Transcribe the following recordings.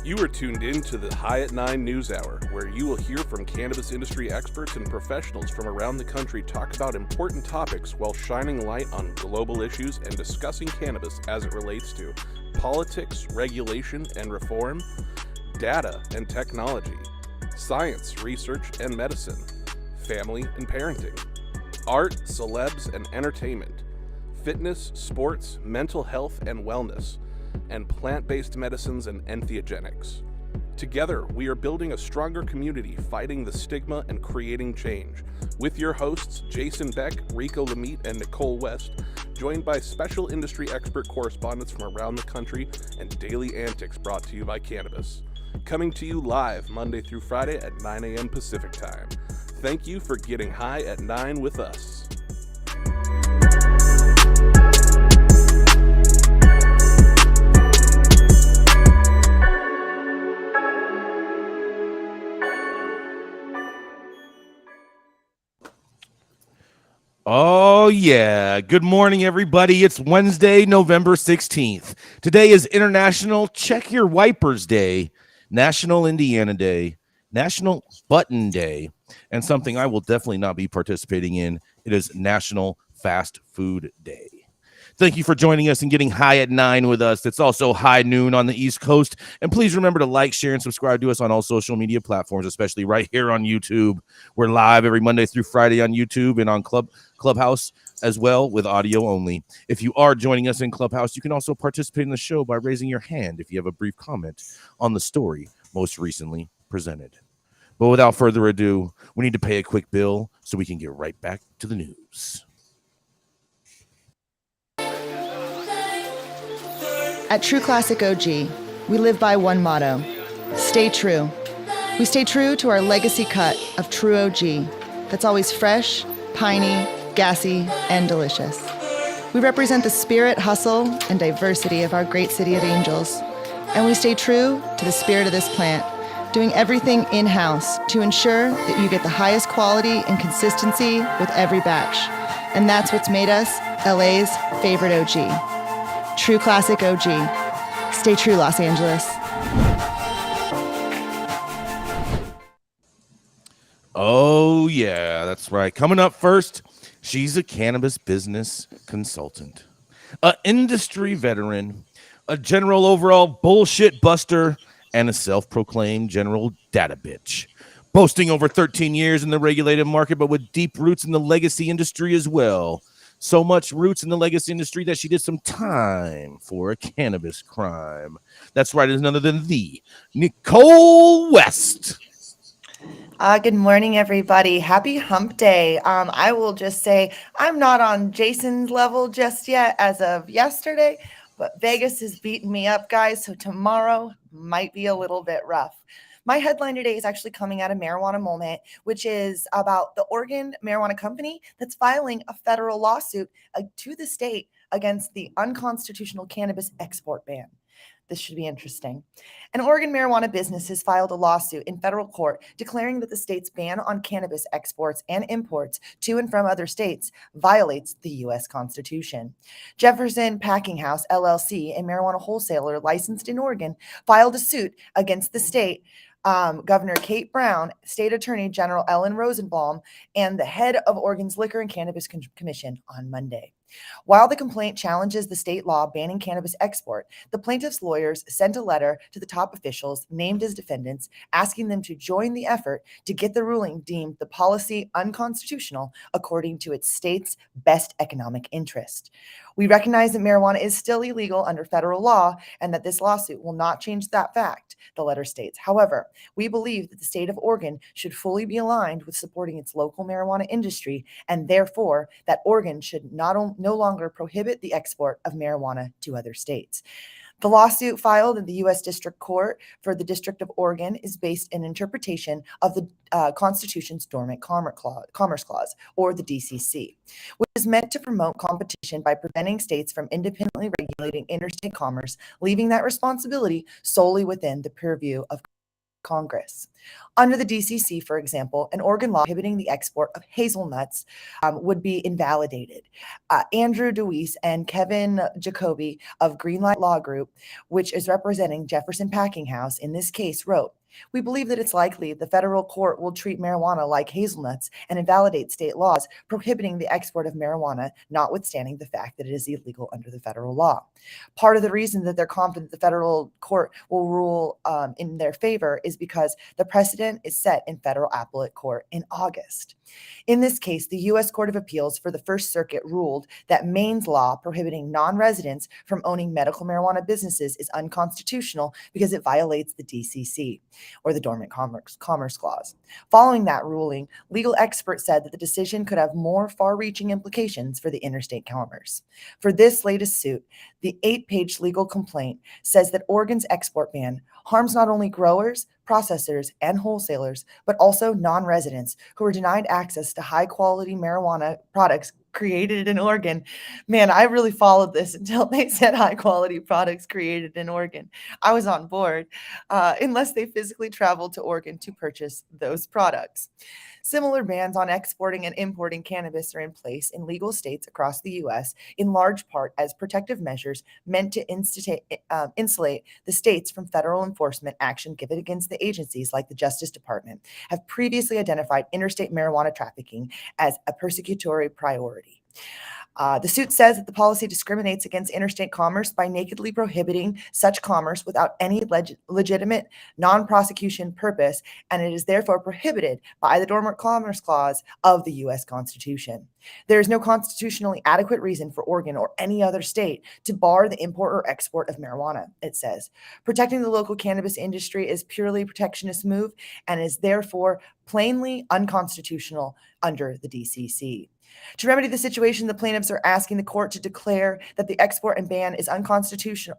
You are tuned in to the High at 9 News Hour, where you will hear from cannabis industry experts and professionals from around the country talk about important topics while shining light on global issues and discussing cannabis as it relates to politics, regulation and reform, data and technology, science, research and medicine, family and parenting, art, celebs and entertainment, fitness, sports, mental health and wellness, and plant-based medicines and enthogenics. Together, we are building a stronger community, fighting the stigma and creating change. With your hosts, Jason Beck, Rico Lamitte, and Nichole West, joined by special industry expert correspondents from around the country and daily antics brought to you by cannabis. Coming to you live Monday through Friday at 9 a.m. Pacific Time. Thank you for getting high at 9 with us. Oh, yeah. Good morning, everybody. It's Wednesday, November 16th. Today is International Check Your Wipers Day, National Indiana Day, National Button Day, and something I will definitely not be participating in. It is National Fast Food Day. Thank you for joining us and getting high at 9 with us. It's also high noon on the East Coast. And please remember to like, share, and subscribe to us on all social media platforms, especially right here on YouTube. We're live every Monday through Friday on YouTube and on Clubhouse as well, with audio only. If you are joining us in Clubhouse, you can also participate in the show by raising your hand if you have a brief comment on the story most recently presented. But without further ado, we need to pay a quick bill so we can get right back to the news. At True Classic OG, we live by one motto: stay true. We stay true to our legacy cut of True OG that's always fresh, piney, gassy, and delicious. We represent the spirit, hustle, and diversity of our great city of Angels. And we stay true to the spirit of this plant, doing everything in-house to ensure that you get the highest quality and consistency with every batch. And that's what's made us LA's favorite OG. True Classic OG. Stay true, Los Angeles. Oh, yeah, that's right. Coming up first, she's a cannabis business consultant, an industry veteran, a general overall bullshit buster, and a self-proclaimed general data bitch. Boasting over 13 years in the regulated market, but with deep roots in the legacy industry as well. So much roots in the legacy industry that she did some time for a cannabis crime. That's right, it's none other than the Nichole West. Good morning, everybody. Happy hump day. I will just say I'm not on Jason's level just yet as of yesterday, but Vegas is beating me up, guys. So tomorrow might be a little bit rough. My headline today is actually coming out of Marijuana Moment, which is about the Oregon marijuana company that's filing a federal lawsuit to the state against the unconstitutional cannabis export ban. This should be interesting. An Oregon marijuana business has filed a lawsuit in federal court declaring that the state's ban on cannabis exports and imports to and from other states violates the U.S. Constitution. Jefferson Packing House, LLC, a marijuana wholesaler licensed in Oregon, filed a suit against the state Governor Kate Brown, State Attorney General Ellen Rosenbaum, and the head of Oregon's Liquor and Cannabis Commission on Monday. While the complaint challenges the state law banning cannabis export, the plaintiff's lawyers sent a letter to the top officials named as defendants, asking them to join the effort to get the ruling deemed the policy unconstitutional according to its state's best economic interest. We recognize that marijuana is still illegal under federal law and that this lawsuit will not change that fact, the letter states. However, we believe that the state of Oregon should fully be aligned with supporting its local marijuana industry, and therefore that Oregon should no longer prohibit the export of marijuana to other states. The lawsuit filed in the U.S. District Court for the District of Oregon is based in interpretation of the Constitution's Dormant Commerce Clause, or the DCC, which is meant to promote competition by preventing states from independently regulating interstate commerce, leaving that responsibility solely within the purview of Congress. Under the DCC, for example, an Oregon law prohibiting the export of hazelnuts would be invalidated. Andrew DeWeese and Kevin Jacoby of Greenlight Law Group, which is representing Jefferson Packing House in this case, wrote, "We believe that it's likely the federal court will treat marijuana like hazelnuts and invalidate state laws prohibiting the export of marijuana, notwithstanding the fact that it is illegal under the federal law. Part of the reason that they're confident the federal court will rule in their favor is because the precedent is set in federal appellate court in August. In this case, the U.S. Court of Appeals for the First Circuit ruled that Maine's law prohibiting non-residents from owning medical marijuana businesses is unconstitutional because it violates the DCC, or the Dormant Commerce Clause. Following that ruling, legal experts said that the decision could have more far-reaching implications for the interstate commerce. For this latest suit, the 8-page legal complaint says that Oregon's export ban harms not only growers, processors, and wholesalers, but also non-residents who are denied access to high-quality marijuana products created in Oregon. Man, I really followed this until they said high-quality products created in Oregon. I was on board, unless they physically traveled to Oregon to purchase those products. Similar bans on exporting and importing cannabis are in place in legal states across the U.S., in large part as protective measures meant to insulate the states from federal enforcement action given against the agencies like the Justice Department have previously identified interstate marijuana trafficking as a persecutory priority. The suit says that the policy discriminates against interstate commerce by nakedly prohibiting such commerce without any legitimate non-prosecution purpose, and it is therefore prohibited by the Dormant Commerce Clause of the U.S. Constitution. There is no constitutionally adequate reason for Oregon or any other state to bar the import or export of marijuana, it says. Protecting the local cannabis industry is purely a protectionist move and is therefore plainly unconstitutional under the DCC. To remedy the situation, the plaintiffs are asking the court to declare that the export ban is unconstitutional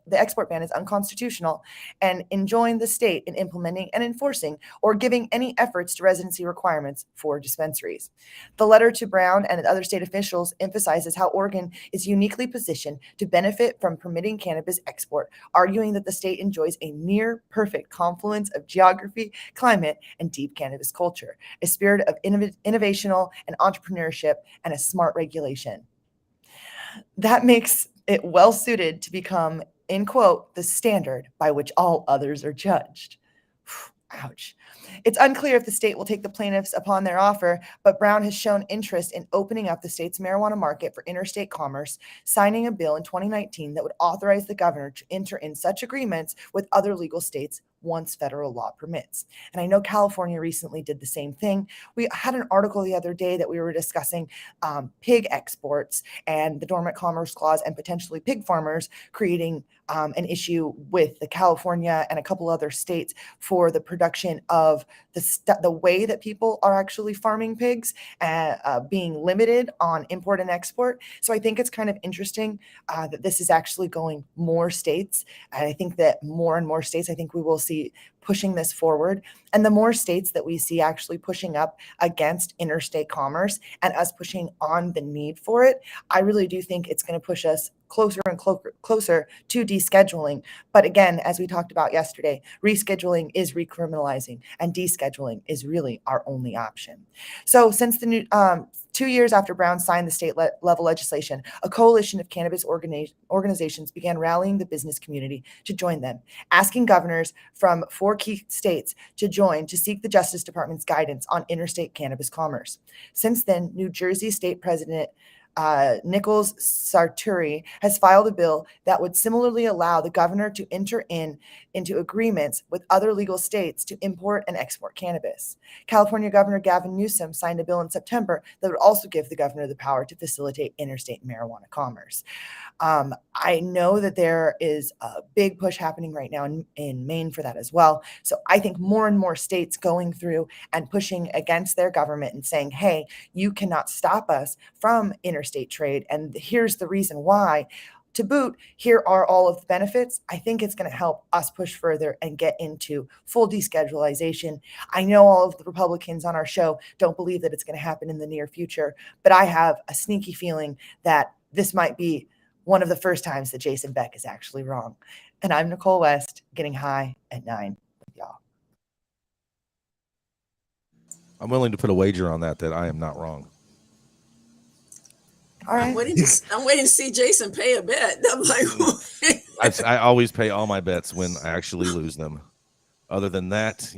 and enjoin the state in implementing and enforcing or giving any efforts to residency requirements for dispensaries. The letter to Brown and other state officials emphasizes how Oregon is uniquely positioned to benefit from permitting cannabis export, arguing that the state enjoys a near perfect confluence of geography, climate, and deep cannabis culture, a spirit of innovational and entrepreneurship, and a smart regulation. That makes it well suited to become, in quote, the standard by which all others are judged. Ouch. It's unclear if the state will take the plaintiffs upon their offer, but Brown has shown interest in opening up the state's marijuana market for interstate commerce, signing a bill in 2019 that would authorize the governor to enter in such agreements with other legal states once federal law permits. And I know California recently did the same thing. We had an article the other day that we were discussing pig exports and the Dormant Commerce Clause and potentially pig farmers creating an issue with the California and a couple other states for the production of the way that people are actually farming pigs, being limited on import and export. So I think it's kind of interesting that this is actually going more states. And I think that more and more states, I think we will see pushing this forward. And the more states that we see actually pushing up against interstate commerce and us pushing on the need for it, I really do think it's going to push us closer and closer to descheduling. But again, as we talked about yesterday, rescheduling is recriminalizing and descheduling is really our only option. So since the new 2 years after Brown signed the state level legislation, a coalition of cannabis organizations began rallying the business community to join them, asking governors from 4 key states to join to seek the Justice Department's guidance on interstate cannabis commerce. Since then, New Jersey State President Nichole Sarturi has filed a bill that would similarly allow the governor to enter into agreements with other legal states to import and export cannabis. California Governor Gavin Newsom signed a bill in September that would also give the governor the power to facilitate interstate marijuana commerce. I know that there is a big push happening right now in Maine for that as well. So I think more and more states going through and pushing against their government and saying, hey, you cannot stop us from interstate trade. And here's the reason why. To boot, here are all of the benefits. I think it's going to help us push further and get into full deschedulization. I know all of the Republicans on our show don't believe that it's going to happen in the near future, but I have a sneaky feeling that this might be one of the first times that Jason Beck is actually wrong. And I'm Nichole West, getting high at 9 with y'all. I'm willing to put a wager on that I am not wrong. All right. I'm waiting to see Jason pay a bet. I'm like, I always pay all my bets when I actually lose them. Other than that,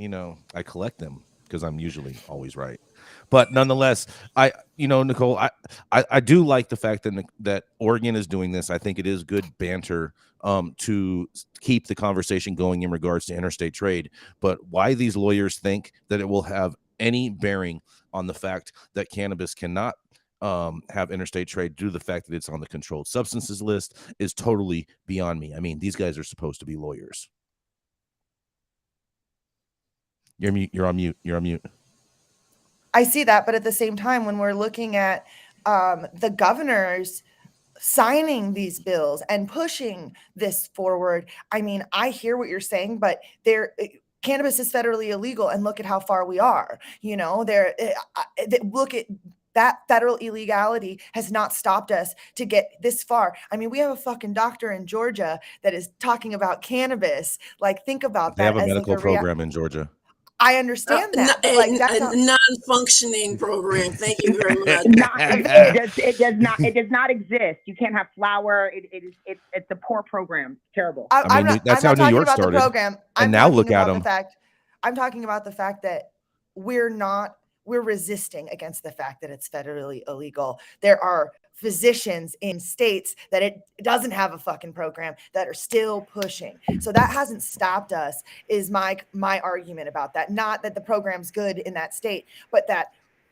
I collect them because I'm usually always right. But nonetheless, Nichole, I do like the fact that Oregon is doing this. I think it is good banter to keep the conversation going in regards to interstate trade. But why these lawyers think that it will have any bearing on the fact that cannabis cannot have interstate trade due to the fact that it's on the controlled substances list is totally beyond me. I mean, these guys are supposed to be lawyers. You're on mute. I see that, but at the same time, when we're looking at the governors signing these bills and pushing this forward, I mean, I hear what you're saying, but cannabis is federally illegal, and look at how far we are. Look at that federal illegality has not stopped us to get this far. I mean, we have a fucking doctor in Georgia that is talking about cannabis. Like, think about they that. They have a medical program in Georgia. I understand that, but like that's a non-functioning program. Thank you very much. It does not exist. You can't have flour. It's a poor program. Terrible. That's how New York started. Program. And now look at them. I'm talking about the fact that we're resisting against the fact that it's federally illegal. There are physicians in states that it doesn't have a fucking program that are still pushing. So that hasn't stopped us, is my argument about that. Not that the program's good in that state, but that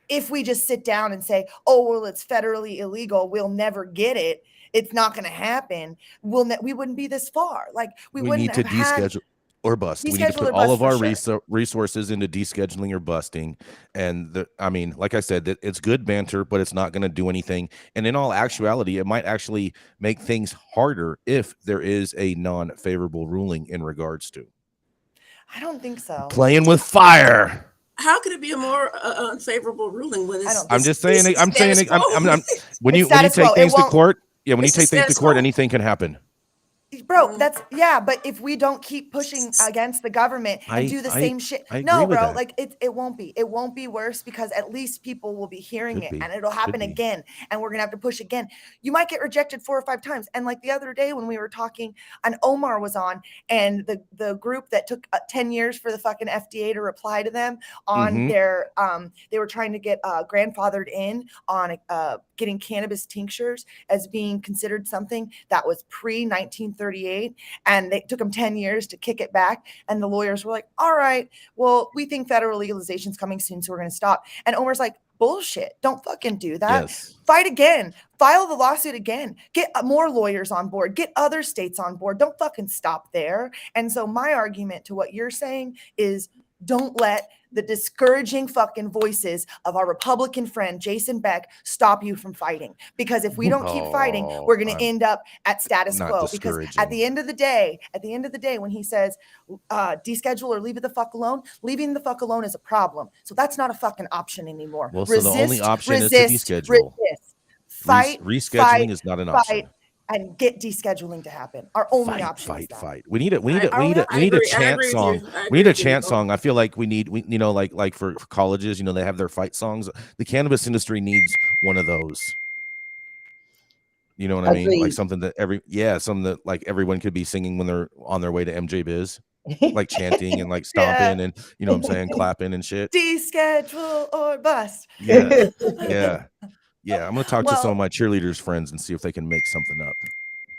if we just sit down and say, oh, well, it's federally illegal, we'll never get it, it's not going to happen, we wouldn't be this far. Like, we wouldn't need to deschedule or bust. We need to put all of our resources into descheduling or busting. And like I said, that it's good banter, but it's not going to do anything. And in all actuality, it might actually make things harder if there is a non-favorable ruling in regards to. I don't think so. Playing with fire. How could it be a more unfavorable ruling when it's? I'm just saying. When you take things to court, when you take things to court, anything can happen. Bro, but if we don't keep pushing against the government and do the same shit, no, bro, like it won't be worse, because at least people will be hearing it and it'll happen again, and we're gonna have to push again. You might get rejected 4 or 5 times. And like the other day when we were talking, and Omar was on, and the group that took 10 years for the fucking FDA to reply to them on their they were trying to get grandfathered in on getting cannabis tinctures as being considered something that was pre-1938, and it took them 10 years to kick it back. And the lawyers were like, all right, well, we think federal legalization is coming soon, so we're going to stop. And Omar's like, bullshit, don't fucking do that. Yes. Fight again, file the lawsuit again, get more lawyers on board, get other states on board. Don't fucking stop there. And so my argument to what you're saying is, don't let the discouraging fucking voices of our Republican friend, Jason Beck, stop you from fighting. Because if we don't keep fighting, we're going to end up at status quo. Because at the end of the day, when he says deschedule or leave it the fuck alone, leaving the fuck alone is a problem. So that's not a fucking option anymore. Well, so the only option is to deschedule. Fight. Rescheduling is not an option. And get descheduling to happen. Our only option. Fight. We need a chant song. We need a chant song. I feel like we need like for colleges, they have their fight songs. The cannabis industry needs one of those. You know what I mean? Like something that everyone could be singing when they're on their way to MJ Biz. Like chanting and like stomping and what I'm saying, clapping and shit. Deschedule or bust. Yeah, I'm going to talk to some of my cheerleaders friends and see if they can make something up.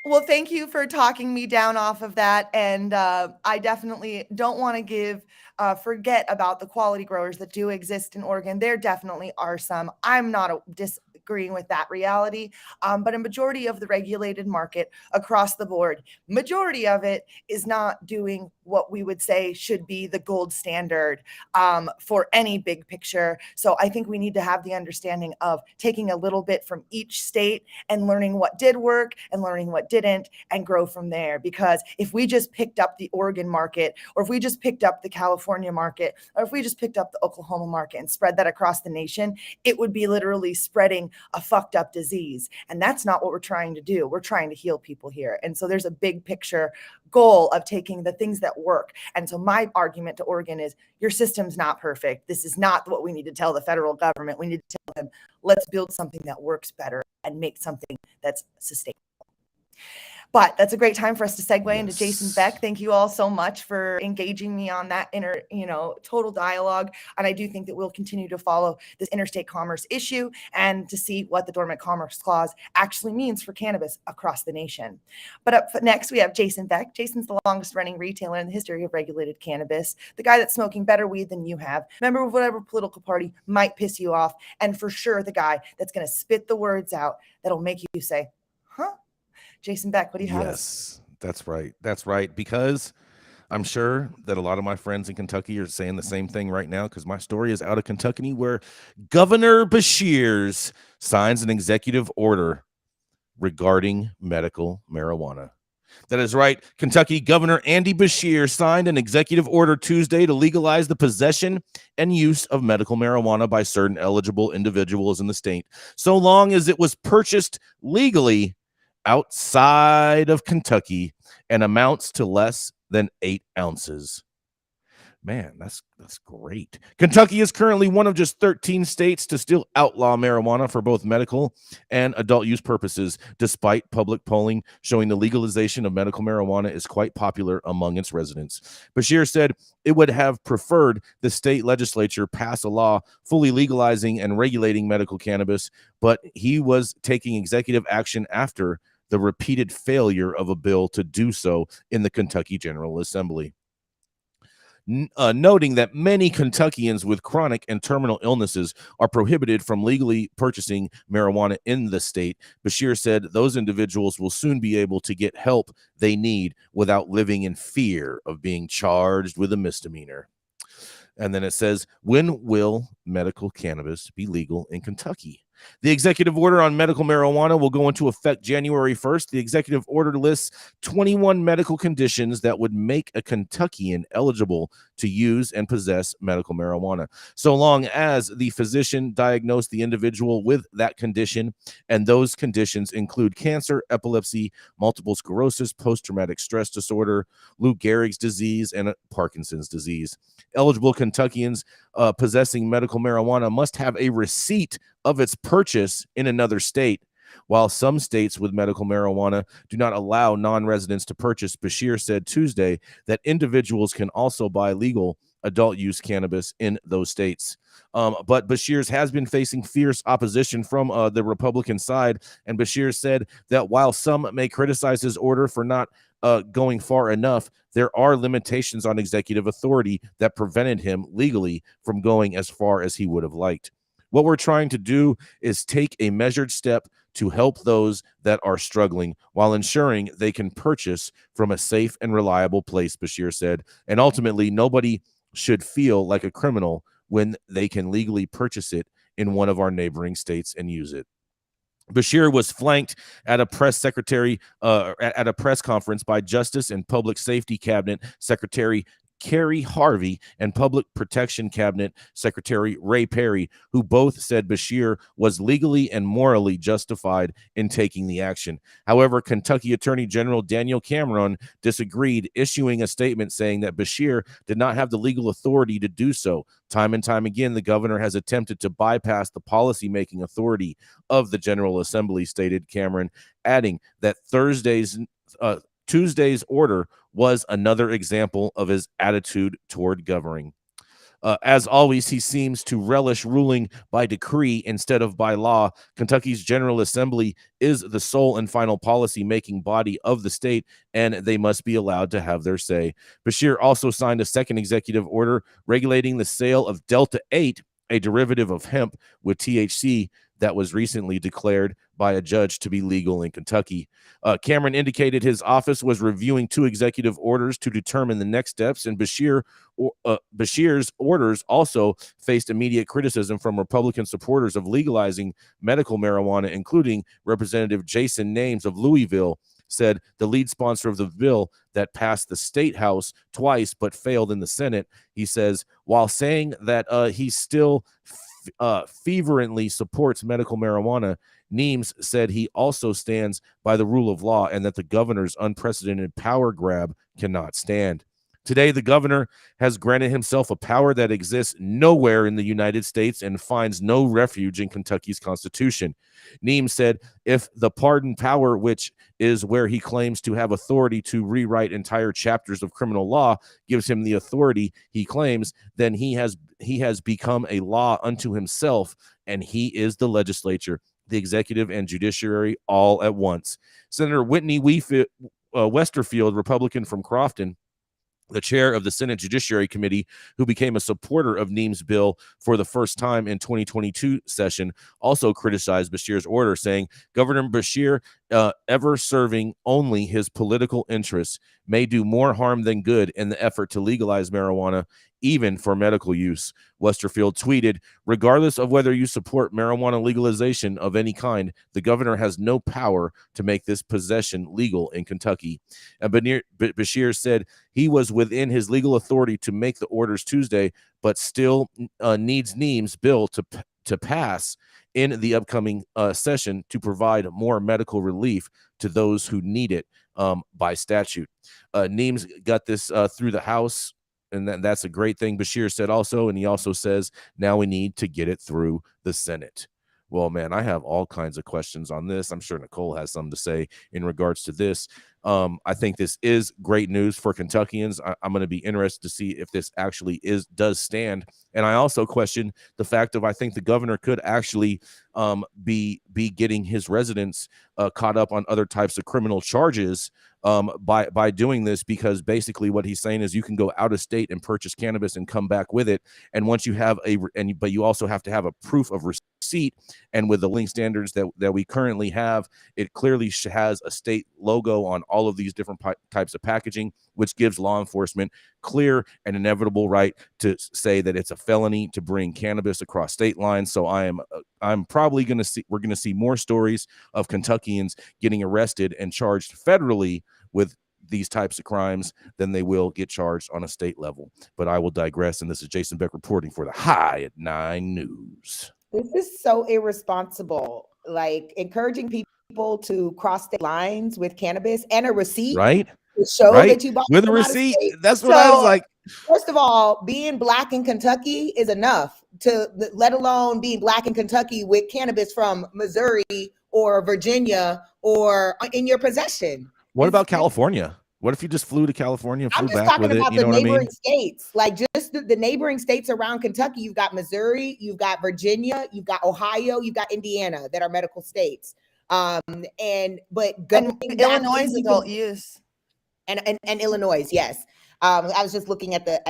Well, thank you for talking me down off of that. And I definitely don't want to forget about the quality growers that do exist in Oregon. There definitely are some. I'm not disagreeing with that reality, but a majority of the regulated market across the board, majority of it is not doing what we would say should be the gold standard for any big picture. So I think we need to have the understanding of taking a little bit from each state and learning what did work and learning what didn't, and grow from there. Because if we just picked up the Oregon market, or if we just picked up the California market, or if we just picked up the Oklahoma market and spread that across the nation, it would be literally spreading a fucked up disease. And that's not what we're trying to do. We're trying to heal people here. And so there's a big picture goal of taking the things that work. And so my argument to Oregon is your system's not perfect. This is not what we need to tell the federal government. We need to tell them, let's build something that works better and make something that's sustainable. But that's a great time for us to segue into Jason Beck. Thank you all so much for engaging me on that total dialogue. And I do think that we'll continue to follow this interstate commerce issue and to see what the Dormant Commerce Clause actually means for cannabis across the nation. But up next, we have Jason Beck. Jason's the longest running retailer in the history of regulated cannabis, the guy that's smoking better weed than you have, member of whatever political party might piss you off, and for sure the guy that's going to spit the words out that'll make you say, huh? Jason Beck, what do you have? Yes, that's right. That's right. Because I'm sure that a lot of my friends in Kentucky are saying the same thing right now, because my story is out of Kentucky, where Governor Beshears signs an executive order regarding medical marijuana. That is right. Kentucky Governor Andy Beshear signed an executive order Tuesday to legalize the possession and use of medical marijuana by certain eligible individuals in the state, so long as it was purchased legally outside of Kentucky and amounts to less than 8 ounces. Man, that's great. Kentucky is currently one of just 13 states to still outlaw marijuana for both medical and adult use purposes, despite public polling showing the legalization of medical marijuana is quite popular among its residents. Beshear said it would have preferred the state legislature pass a law fully legalizing and regulating medical cannabis, but he was taking executive action after the repeated failure of a bill to do so in the Kentucky General Assembly. Noting that many Kentuckians with chronic and terminal illnesses are prohibited from legally purchasing marijuana in the state, Beshear said those individuals will soon be able to get help they need without living in fear of being charged with a misdemeanor. And then it says, when will medical cannabis be legal in Kentucky? The executive order on medical marijuana will go into effect January 1st. The executive order lists 21 medical conditions that would make a Kentuckian eligible to use and possess medical marijuana, so long as the physician diagnosed the individual with that condition, and those conditions include cancer, epilepsy, multiple sclerosis, post-traumatic stress disorder, Lou Gehrig's disease, and Parkinson's disease. Eligible Kentuckians possessing medical marijuana must have a receipt of its purchase in another state. While some states with medical marijuana do not allow non-residents to purchase, Beshear said Tuesday that individuals can also buy legal adult use cannabis in those states. But Beshears has been facing fierce opposition from the Republican side, and Beshear said that while some may criticize his order for not going far enough, there are limitations on executive authority that prevented him legally from going as far as he would have liked. What we're trying to do is take a measured step to help those that are struggling while ensuring they can purchase from a safe and reliable place, Beshear said. And ultimately, nobody should feel like a criminal when they can legally purchase it in one of our neighboring states and use it. Beshear was flanked at a press conference by Justice and Public Safety Cabinet Secretary Kerry Harvey and Public Protection Cabinet Secretary Ray Perry, who both said Beshear was legally and morally justified in taking the action. However, Kentucky Attorney General Daniel Cameron disagreed, issuing a statement saying that Beshear did not have the legal authority to do so. Time and time again, the governor has attempted to bypass the policy-making authority of the General Assembly, stated Cameron, adding that Tuesday's order was another example of his attitude toward governing. As always, he seems to relish ruling by decree instead of by law. Kentucky's General Assembly is the sole and final policy-making body of the state, and they must be allowed to have their say. Beshear also signed a second executive order regulating the sale of Delta 8, a derivative of hemp with THC, that was recently declared by a judge to be legal in Kentucky. Cameron indicated his office was reviewing 2 executive orders to determine the next steps, and Beshear's orders also faced immediate criticism from Republican supporters of legalizing medical marijuana, including Representative Jason Names of Louisville, said the lead sponsor of the bill that passed the state house twice but failed in the Senate. He says, while saying that he still fervently supports medical marijuana, Neems said he also stands by the rule of law and that the governor's unprecedented power grab cannot stand. Today, the governor has granted himself a power that exists nowhere in the United States and finds no refuge in Kentucky's Constitution. Neems said if the pardon power, which is where he claims to have authority to rewrite entire chapters of criminal law, gives him the authority he claims, then he has become a law unto himself, and he is the legislature, the executive, and judiciary all at once. Senator Whitney Westerfield, Republican from Crofton, the chair of the Senate Judiciary Committee, who became a supporter of Neems' bill for the first time in 2022 session, also criticized Beshear's order, saying Governor Beshear, ever serving only his political interests, may do more harm than good in the effort to legalize marijuana, even for medical use. Westerfield tweeted, regardless of whether you support marijuana legalization of any kind, the governor has no power to make this possession legal in Kentucky. And Beshear said he was within his legal authority to make the orders Tuesday, but still needs Neems' bill to pass in the upcoming session to provide more medical relief to those who need it by statute. Neems got this through the House, and that's a great thing. Beshear said also, and he also says, now we need to get it through the Senate. Well, man, I have all kinds of questions on this. I'm sure Nichole has something to say in regards to this. I think this is great news for Kentuckians. I'm going to be interested to see if this actually does stand. And I also question the fact of I think the governor could actually be getting his residents caught up on other types of criminal charges by doing this, because basically what he's saying is you can go out of state and purchase cannabis and come back with it. And once you have but you also have to have a proof of receipt. And with the link standards that we currently have, it clearly has a state logo on all of these different types of packaging, which gives law enforcement clear and inevitable right to say that it's a felony to bring cannabis across state lines. So I'm probably we're going to see more stories of Kentuckians getting arrested and charged federally with these types of crimes than they will get charged on a state level. But I will digress. And this is Jason Beck reporting for the High at 9 News. This is so irresponsible, like encouraging people to cross state lines with cannabis and a receipt, right? To show that you bought with a receipt. That's what I was like. First of all, being Black in Kentucky is enough to, let alone being Black in Kentucky with cannabis from Missouri or Virginia or in your possession. What about California? What if you just flew to California and flew back with it? I'm just talking about the neighboring states, like just the neighboring states around Kentucky. You've got Missouri, you've got Virginia, you've got Ohio, you've got Indiana that are medical states. Illinois is adult use, and Illinois, yes. I was just looking at the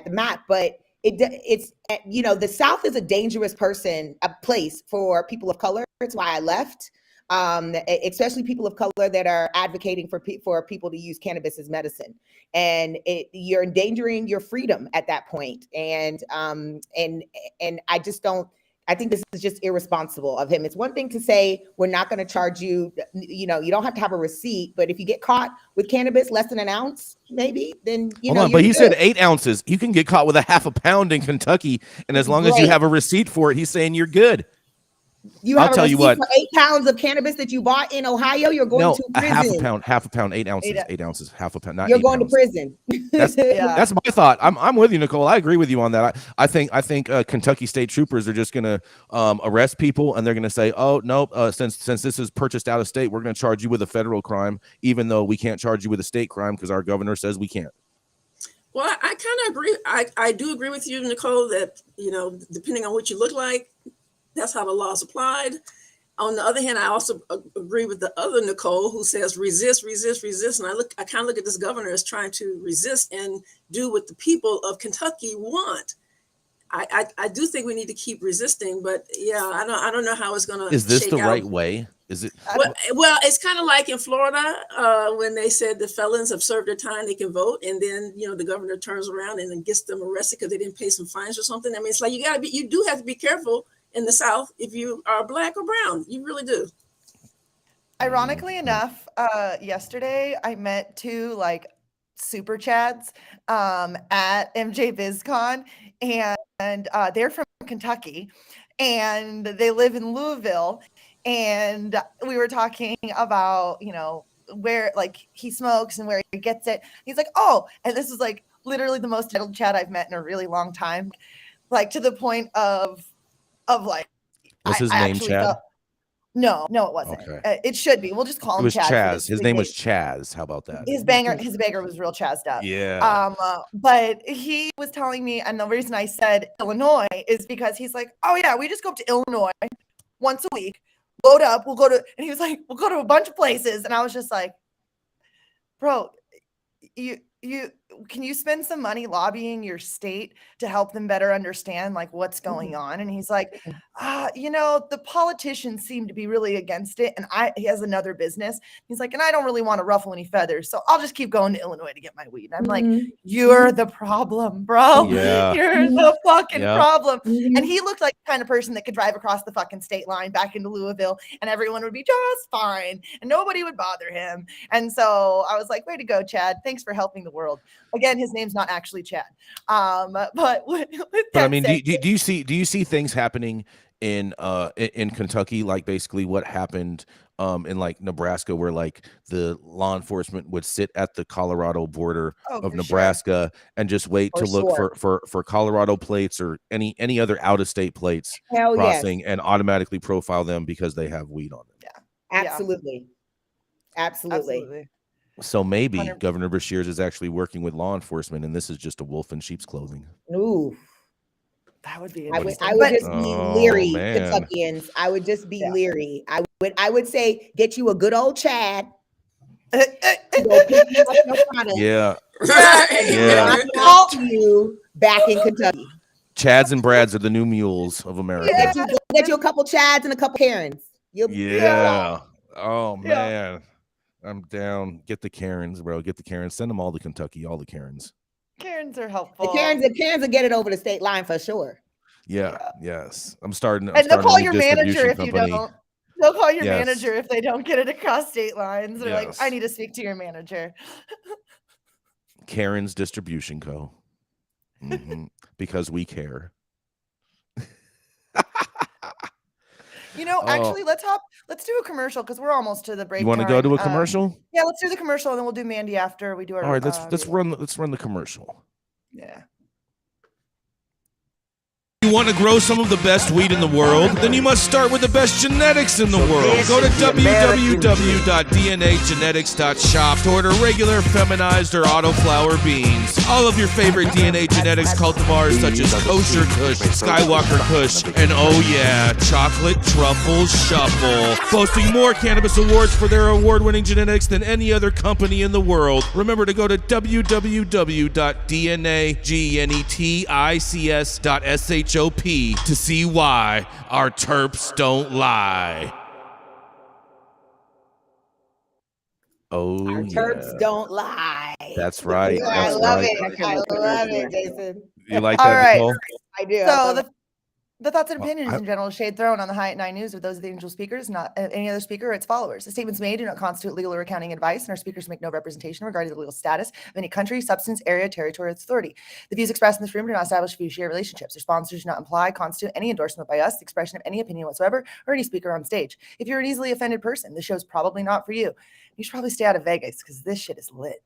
map, but it's the South is a dangerous place for people of color. That's why I left. Especially people of color that are advocating for people to use cannabis as medicine, and you're endangering your freedom at that point. And I just don't. I think this is just irresponsible of him. It's one thing to say we're not going to charge you. You don't have to have a receipt, but if you get caught with cannabis less than an ounce, maybe then Hold on, but he said 8 ounces. You can get caught with a half a pound in Kentucky, and as long as you have a receipt for it, he's saying you're good. I'll tell you what. For 8 pounds of cannabis that you bought in Ohio, you're going to prison. half a pound, 8 ounces, 8 ounces, half a pound. Not you're going to prison. That's my thought. I'm with you, Nichole. I agree with you on that. I think Kentucky state troopers are just going to arrest people, and they're going to say, oh no, since this is purchased out of state, we're going to charge you with a federal crime, even though we can't charge you with a state crime because our governor says we can't. Well, I kind of agree. I do agree with you, Nichole, that depending on what you look like, that's how the law is applied. On the other hand, I also agree with the other Nichole who says resist. And I kind of look at this governor as trying to resist and do what the people of Kentucky want. I do think we need to keep resisting, but yeah, I don't know how it's going to. Is this the right way? Is it? Well, it's kind of like in Florida when they said the felons have served their time, they can vote, and then the governor turns around and then gets them arrested because they didn't pay some fines or something. I mean, it's like you do have to be careful in the South if you are Black or brown. You really do. Ironically enough, yesterday I met two super chads at MJ BizCon, and they're from Kentucky, and they live in Louisville. And we were talking about, where like he smokes and where he gets it. He's like, oh, and this is like literally the most titled chat I've met in a really long time, like to the point of like, Was his I name actually Chad? felt. No, it wasn't. Okay. It should be. We'll just call It him was Chad. Chaz. His name was Chaz. How about that? His banger was real chazzed up. Yeah. But he was telling me, and the reason I said Illinois is because he's like, oh yeah, we just go up to Illinois once a week, load up, we'll go to, and he was like, we'll go to a bunch of places. And I was just like, bro, you can you spend some money lobbying your state to help them better understand like what's going on? And he's like, the politicians seem to be really against it, and he has another business. He's like, and I don't really want to ruffle any feathers, so I'll just keep going to Illinois to get my weed. And I'm like, you're the problem, bro. Yeah. You're the fucking problem. Mhm. And he looked like the kind of person that could drive across the fucking state line back into Louisville, and everyone would be just fine, and nobody would bother him. And so I was like, way to go, Chad. Thanks for helping the world. Again, his name's not actually Chad. But I mean, do you see things happening in Kentucky, like basically what happened in like Nebraska, where like the law enforcement would sit at the Colorado border of Nebraska and just wait to look for Colorado plates or any other out of state plates crossing and automatically profile them because they have weed on them. Yeah. Absolutely. So maybe 100%. Governor Beshears is actually working with law enforcement, and this is just a wolf in sheep's clothing. Ooh. That would be I interesting. would just be leery, man. Kentuckians. I would just be leery. I would say get you a good old Chad. Go pick you up your product. Yeah. Yeah. I'll talk to you back in Kentucky. Chads and Brads are the new mules of America. Get you a couple Chads and a couple Karens. Yeah. Oh man. I'm down. Get the Karens, bro. Get the Karens. Send them all to Kentucky. All the Karens. Karens are helpful. The Karens will get it over the state line for sure. Yeah. Yes. I'm starting. And they'll call your distribution manager if company. you don't. They'll call your manager if they don't get it across state lines. They're like, I need to speak to your manager. Karen's Distribution Co. Because we care. Actually, let's do a commercial because we're almost to the break. You want to go to a commercial? Yeah, let's do the commercial and then we'll do Mandy after we do our. All right, let's run the commercial. Yeah. You want to grow some of the best weed in the world? Then you must start with the best genetics in the world. Go to www.dnagenetics.shop to order regular, feminized, or autoflower beans. All of your favorite DNA genetics cultivars such as Kosher Kush, Skywalker Kush, and oh yeah, Chocolate Truffle Shuffle. Boasting more cannabis awards for their award-winning genetics than any other company in the world. Remember to go to www.dnagenetics.shop to see why our terps don't lie. Oh, our terps don't lie. That's right. I love it, Jason. You like All that, right. Nichole? I do. So the thoughts and opinions in general shade thrown on the High at 9 News of those of the individual speakers, not any other speaker or its followers. The statements made do not constitute legal or accounting advice, and our speakers make no representation regarding the legal status of any country, substance, area, territory, or authority. The views expressed in this room do not establish fiduciary relationships. Their sponsors do not imply, constitute any endorsement by us, the expression of any opinion whatsoever, or any speaker on stage. If you're an easily offended person, this show is probably not for you. You should probably stay out of Vegas because this shit is lit.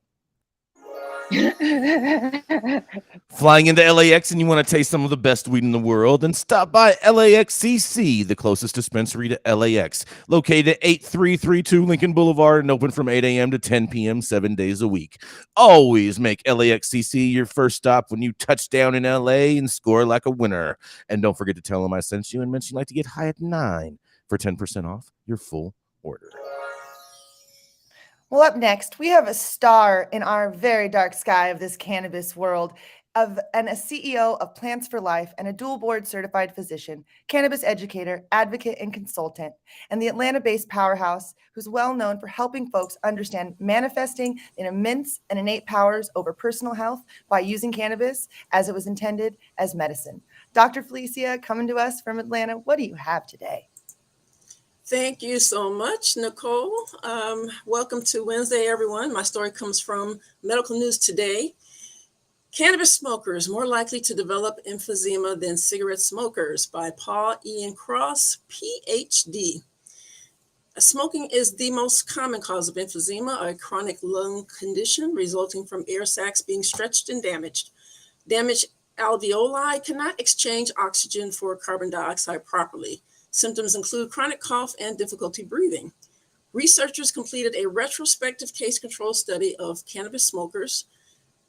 Flying into LAX and you want to taste some of the best weed in the world, then stop by LAXCC, the closest dispensary to LAX, located at 8332 Lincoln Boulevard and open from 8 a.m. to 10 p.m. 7 days a week. Always make LAXCC your first stop when you touch down in LA and score like a winner. And don't forget to tell them I sent you and mention you'd like to get High at 9 for 10% off your full order. Well, up next, we have a star in our very dark sky of this cannabis world, and a CEO of Plants for Life and a dual board certified physician, cannabis educator, advocate, and consultant, and the Atlanta-based powerhouse who's well known for helping folks understand manifesting in immense and innate powers over personal health by using cannabis as it was intended as medicine. Dr. Felicia, coming to us from Atlanta, what do you have today? Thank you so much, Nichole. Welcome to Wednesday, everyone. My story comes from Medical News Today. Cannabis Smokers More Likely to Develop Emphysema Than Cigarette Smokers by Paul Ian Cross, PhD. Smoking is the most common cause of emphysema, a chronic lung condition resulting from air sacs being stretched and damaged. Damaged alveoli cannot exchange oxygen for carbon dioxide properly. Symptoms include chronic cough and difficulty breathing. Researchers completed a retrospective case-control study of cannabis smokers,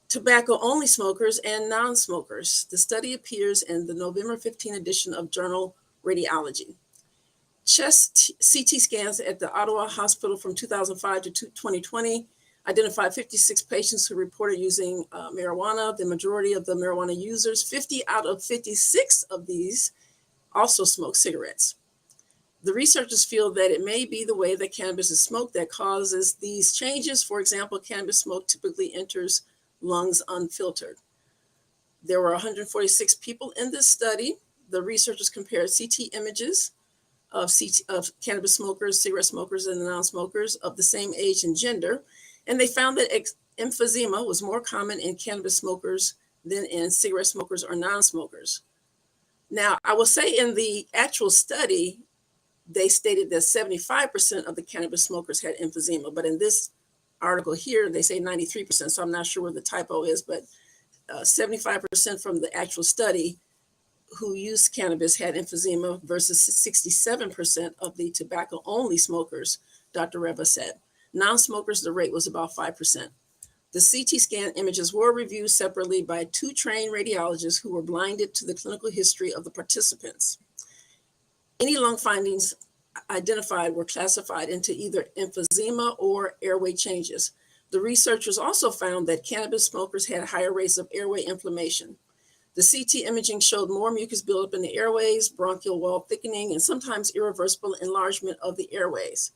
tobacco-only smokers, and non-smokers. The study appears in the November 15 edition of Journal Radiology. Chest CT scans at the Ottawa Hospital from 2005 to 2020 identified 56 patients who reported using marijuana. The majority of the marijuana users, 50 out of 56 of these, also smoke cigarettes. The researchers feel that it may be the way that cannabis is smoked that causes these changes. For example, cannabis smoke typically enters lungs unfiltered. There were 146 people in this study. The researchers compared CT images of cannabis smokers, cigarette smokers, and non-smokers of the same age and gender, and they found that emphysema was more common in cannabis smokers than in cigarette smokers or non-smokers. Now, I will say in the actual study, they stated that 75% of the cannabis smokers had emphysema, but in this article here, they say 93%, so I'm not sure where the typo is, but 75% from the actual study who used cannabis had emphysema versus 67% of the tobacco-only smokers, Dr. Reva said. Non-smokers, the rate was about 5%. The CT scan images were reviewed separately by 2 trained radiologists who were blinded to the clinical history of the participants. Any lung findings identified were classified into either emphysema or airway changes. The researchers also found that cannabis smokers had higher rates of airway inflammation. The CT imaging showed more mucus buildup in the airways, bronchial wall thickening, and sometimes irreversible enlargement of the airways.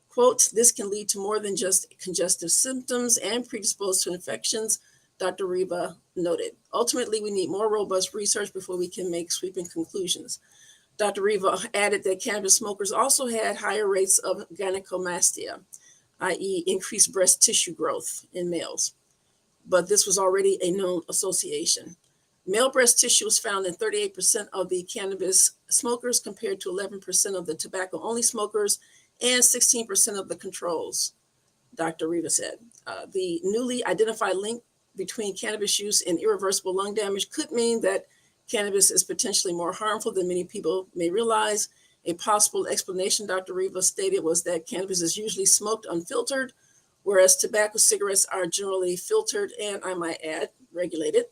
Quote, this can lead to more than just congestive symptoms and predispose to infections, Dr. Reva noted. Ultimately, we need more robust research before we can make sweeping conclusions. Dr. Reva added that cannabis smokers also had higher rates of gynecomastia, i.e. increased breast tissue growth in males. But this was already a known association. Male breast tissue was found in 38% of the cannabis smokers compared to 11% of the tobacco-only smokers and 16% of the controls, Dr. Reva said. The newly identified link between cannabis use and irreversible lung damage could mean that cannabis is potentially more harmful than many people may realize. A possible explanation, Dr. Reva stated, was that cannabis is usually smoked unfiltered, whereas tobacco cigarettes are generally filtered and, I might add, regulated.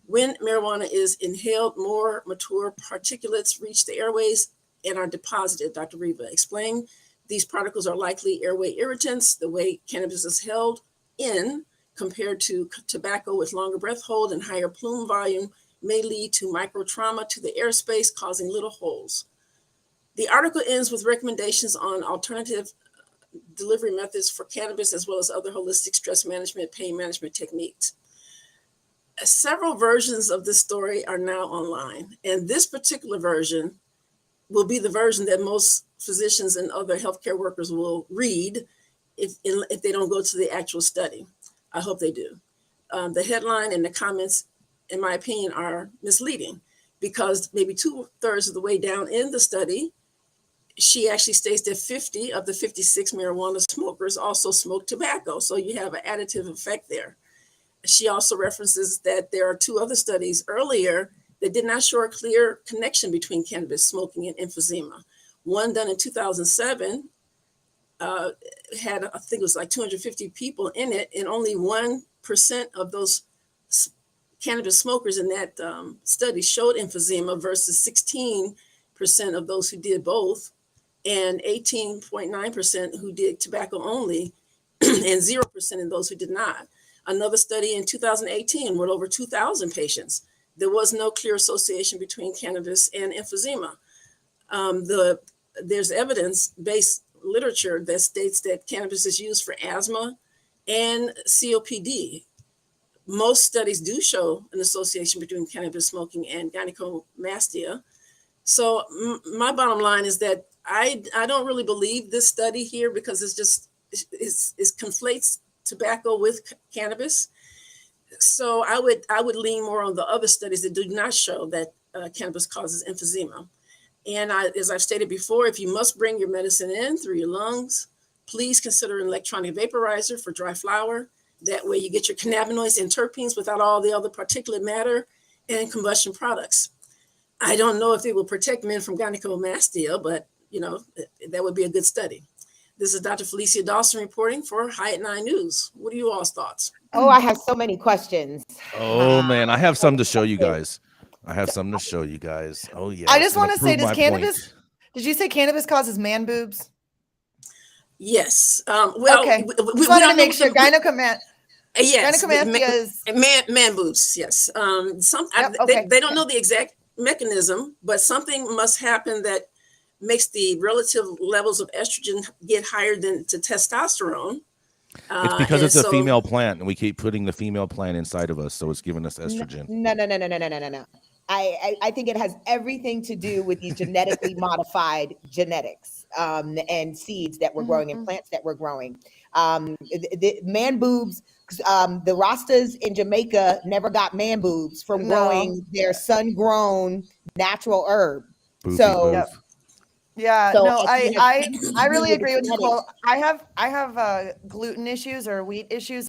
When marijuana is inhaled, more mature particulates reach the airways and are deposited, Dr. Reva explained. These particles are likely airway irritants. The way cannabis is held in compared to tobacco with longer breath hold and higher plume volume may lead to microtrauma to the airspace, causing little holes. The article ends with recommendations on alternative delivery methods for cannabis, as well as other holistic stress management, pain management techniques. Several versions of this story are now online, and this particular version will be the version that most physicians and other healthcare workers will read if they don't go to the actual study. I hope they do. The headline and the comments, in my opinion, are misleading because maybe 2/3 of the way down in the study, she actually states that 50 of the 56 marijuana smokers also smoke tobacco. So you have an additive effect there. She also references that there are 2 other studies earlier that did not show a clear connection between cannabis smoking and emphysema. One done in 2007 had, I think it was like 250 people in it, and only 1% of those cannabis smokers in that study showed emphysema versus 16% of those who did both, and 18.9% who did tobacco only, and 0% in those who did not. Another study in 2018 with over 2,000 patients. There was no clear association between cannabis and emphysema. There's evidence-based literature that states that cannabis is used for asthma and COPD. Most studies do show an association between cannabis smoking and gynecomastia. So my bottom line is that I don't really believe this study here because it conflates tobacco with cannabis. So I would lean more on the other studies that do not show that cannabis causes emphysema. And as I've stated before, if you must bring your medicine in through your lungs, please consider an electronic vaporizer for dry flower. That way you get your cannabinoids and terpenes without all the other particulate matter and combustion products. I don't know if it will protect men from gynecomastia, but that would be a good study. This is Dr. Felicia Dawson reporting for High at 9 News. What are you all's thoughts? Oh, I have so many questions. Oh man, I have something to show you guys. Oh yeah. I it's just gonna want to say, prove does my cannabis? point. Did you say cannabis causes man boobs? Yes. Okay. We Just wanted to don't make know sure. yes, Gynecomastia is. man boobs. Yes. Okay. They don't know the exact mechanism, but something must happen that makes the relative levels of estrogen get higher than to testosterone. It's because it's a female plant, and we keep putting the female plant inside of us, so it's giving us estrogen. No. I think it has everything to do with these genetically modified genetics and seeds that we're growing and plants that we're growing. The man boobs, the Rastas in Jamaica never got man boobs from growing their sun-grown natural herb. Yeah, So no, I really with agree with genetics. Nichole. I have gluten issues or wheat issues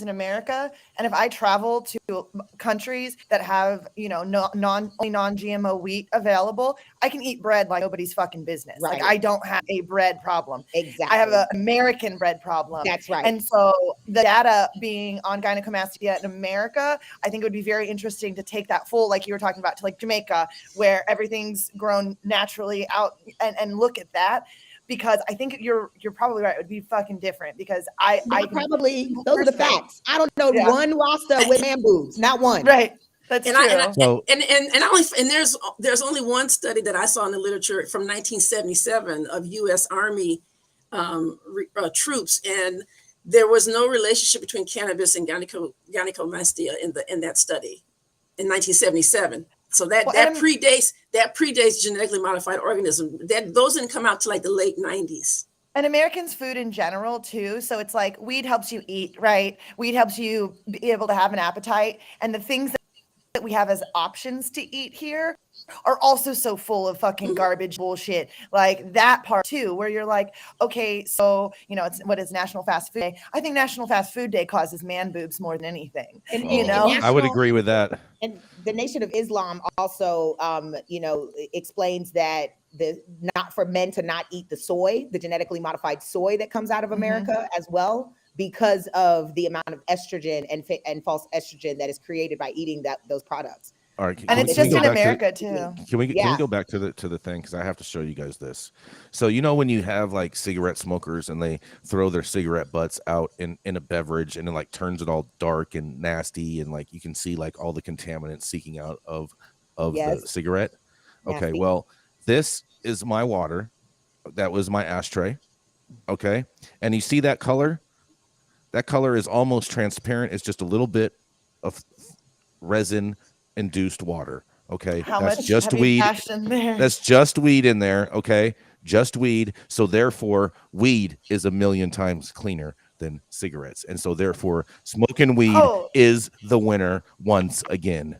in America, and if I travel to countries that have non-GMO wheat available, I can eat bread like nobody's fucking business. Right. Like I don't have a bread problem. Exactly. I have an American bread problem. That's right. And so the data being on gynecomastia in America, I think it would be very interesting to take that full, like you were talking about, to like Jamaica, where everything's grown naturally out and look at that. Because I think you're probably right. It would be fucking different because I probably those are the facts. I don't know one Rasta with man boobs, not one. Right. That's true. There's only one study that I saw in the literature from 1977 of U.S. Army troops, and there was no relationship between cannabis and gynecomastia in that study in 1977. So that predates genetically modified organism. Those didn't come out to like the late 90s. And Americans' food in general too. So it's like weed helps you eat, right? Weed helps you be able to have an appetite, and the things that we have as options to eat here are also so full of fucking garbage bullshit. Like that part too, where you're like, okay, so it's what is National Fast Food Day? I think National Fast Food Day causes man boobs more than anything. I would agree with that. And the Nation of Islam also, explains that not for men to not eat the soy, the genetically modified soy that comes out of America as well, because of the amount of estrogen and false estrogen that is created by eating those products. All right, and it's just in America too. Can we go back to the thing, because I have to show you guys this. So when you have like cigarette smokers and they throw their cigarette butts out in a beverage and it like turns it all dark and nasty, and like you can see like all the contaminants seeking out of the cigarette. Okay, Nasty. well, this is my water. That was my ashtray. Okay, and you see that color? That color is almost transparent. It's just a little bit of resin induced water. Okay, That's just weed. That's just weed in there. Okay, just weed. So therefore, weed is a million times cleaner than cigarettes, and so therefore, smoking weed is the winner once again.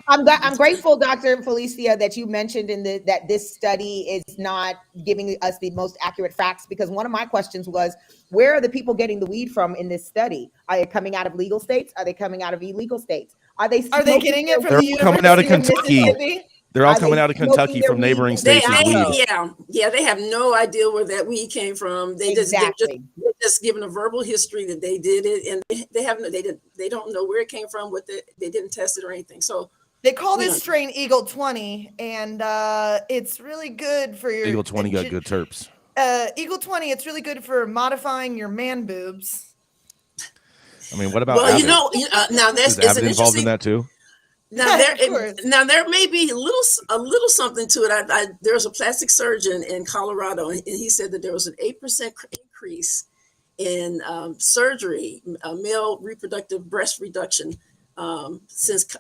I'm grateful, Dr. Felicia, that you mentioned that this study is not giving us the most accurate facts, because one of my questions was, where are the people getting the weed from in this study? Are they coming out of legal states? Are they coming out of illegal states? Are they getting it from They're the University coming out of Kentucky? Mississippi? They're all coming out of Kentucky from neighboring states with weed. Yeah, they have no idea where that weed came from. They're just given a verbal history that they did it, and they don't know where it came from. They didn't test it or anything. So they call this strain Eagle 20, and it's really good for your Eagle 20 got good terps. Eagle 20, it's really good for modifying your man boobs. I mean, what about Avid? Now is Avid involved in that too? Now there may be a little something to it. There was a plastic surgeon in Colorado, and he said that there was an 8% increase in surgery, male reproductive breast reduction, since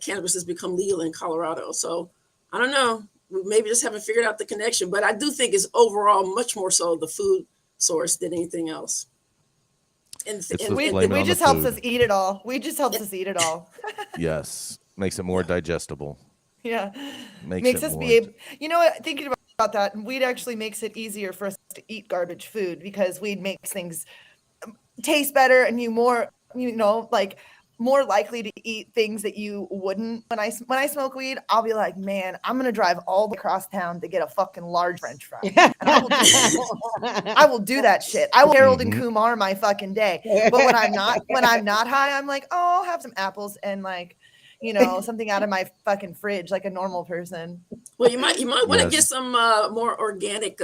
cannabis has become legal in Colorado. So I don't know. We maybe just haven't figured out the connection, but I do think it's overall much more so the food source than anything else. And, It's the and, and, flavor We on the just helps food. us eat it all. We just helps us eat it all. Yes, makes it more digestible. Yeah. Makes Makes it us more. be able, you know what, thinking about that, weed actually makes it easier for us to eat garbage food because weed makes things taste better and like more likely to eat things that you wouldn't. When I smoke weed, I'll be like, man, I'm gonna drive all the way across town to get a fucking large French fry, and I will do that. I will do that shit. I will Harold and Mhm. Kumar my fucking day. But when I'm not high, I'm like, oh, I'll have some apples and like, something out of my fucking fridge like a normal person. well, you might want to get Yes. some more organic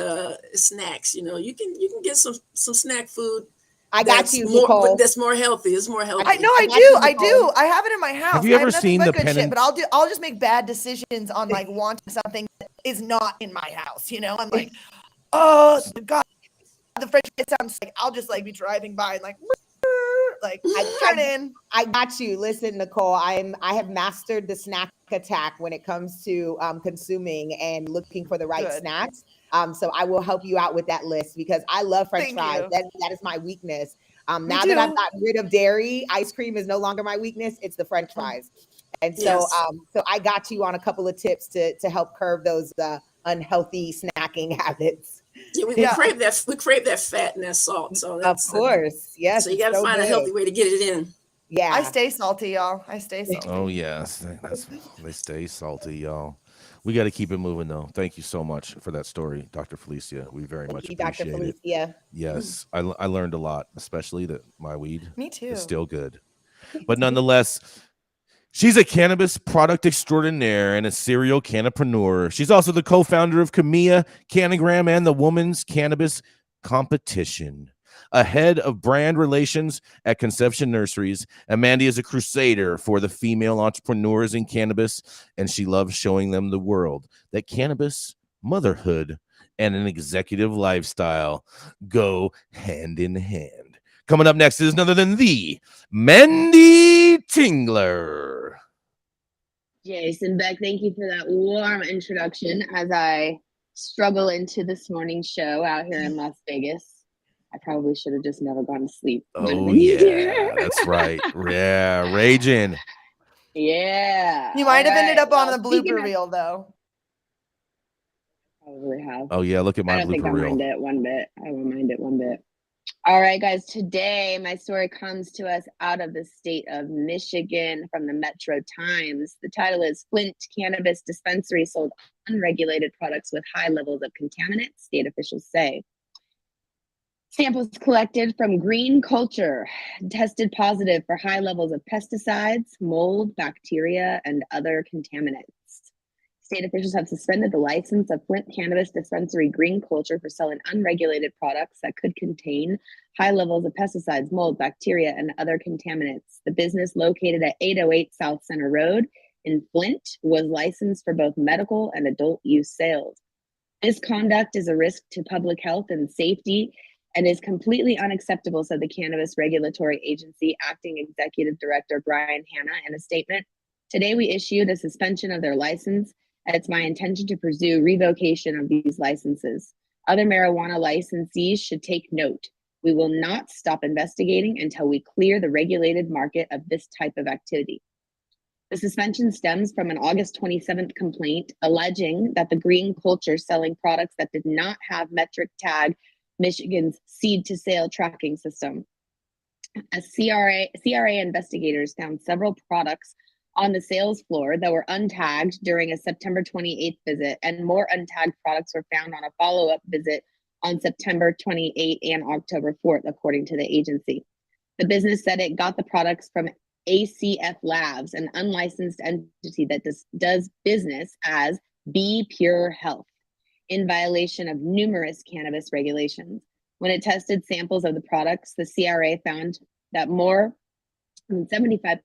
snacks. You can get some snack food I got you, but Nichole. that's more healthy. It's more healthy. I know I got do. you, I Nichole. do. I have it in my house. Have you I have ever nothing seen but the good shit, Penn but I'll just make bad decisions on like wanting something that is not in my house. I'm like, oh God, the French fry sounds like I'll just like be driving by and like turn in. I got you. Listen, Nichole, I have mastered the snack attack when it comes to consuming and looking for the right Good. snacks. So I will help you out with that list because I love French Thank fries. you. That is my weakness. Me Now that I've too. gotten rid of dairy, ice cream is no longer my weakness. It's the French fries. And so, Yes. so I got you on a couple of tips to help curb those unhealthy snacking habits. Yeah, we Yeah. crave that. We crave that fat and that salt. So Of that's course, yes. so you it's got to so find a good. healthy way to get it in. Yeah. I stay salty, y'all. I stay salty. Oh yes, they stay salty, y'all. We got to keep it moving though. Thank you so much for that story, Dr. Felicia. We very Thank much you, Dr. appreciate it. Felicia. Yes, I learned a lot, especially that my weed Me too. is still good. But nonetheless, she's a cannabis product extraordinaire and a serial cannapreneur. She's also the co-founder of Camilla Canagram and the Woman's Cannabis Competition. A head of brand relations at Conception Nurseries, Amanda is a crusader for the female entrepreneurs in cannabis, and she loves showing them the world that cannabis, motherhood, and an executive lifestyle go hand in hand. Coming up next is none other than the Mandy Tingler. Jason, Beck, thank you for that warm introduction as I struggle into this morning's show out here in Las Vegas. I probably should have just never gone to sleep. Oh, yeah, that's right. Yeah, raging. Yeah. You might have ended up on Well, the speaking blooper of- reel though. Probably have. Oh, yeah, look at my I don't think blooper I'll reel. mind it one bit. I won't mind it one bit. All right, guys. Today, my story comes to us out of the state of Michigan from the Metro Times. The title is Flint Cannabis Dispensary Sold Unregulated Products with High Levels of Contaminants, state officials say. Samples collected from green culture tested positive for high levels of pesticides, mold, bacteria, and other contaminants. State officials have suspended the license of Flint Cannabis Dispensary Green Culture for selling unregulated products that could contain high levels of pesticides, mold, bacteria, and other contaminants. The business, located at 808 South Center Road in Flint, was licensed for both medical and adult use sales. This conduct is a risk to public health and safety and is completely unacceptable, said the Cannabis Regulatory Agency Acting Executive Director Brian Hanna in a statement. Today, we issued a suspension of their license, and it's my intention to pursue revocation of these licenses. Other marijuana licensees should take note. We will not stop investigating until we clear the regulated market of this type of activity. The suspension stems from an August 27th complaint alleging that the green culture selling products that did not have metric tag Michigan's seed to sale tracking system. As CRA investigators found several products on the sales floor that were untagged during a September 28th visit, and more untagged products were found on a follow-up visit on September 28th and October 4th, according to the agency. The business said it got the products from ACF Labs, an unlicensed entity that does business as Be Pure Health, in violation of numerous cannabis regulations. When it tested samples of the products, the CRA found that more than 75%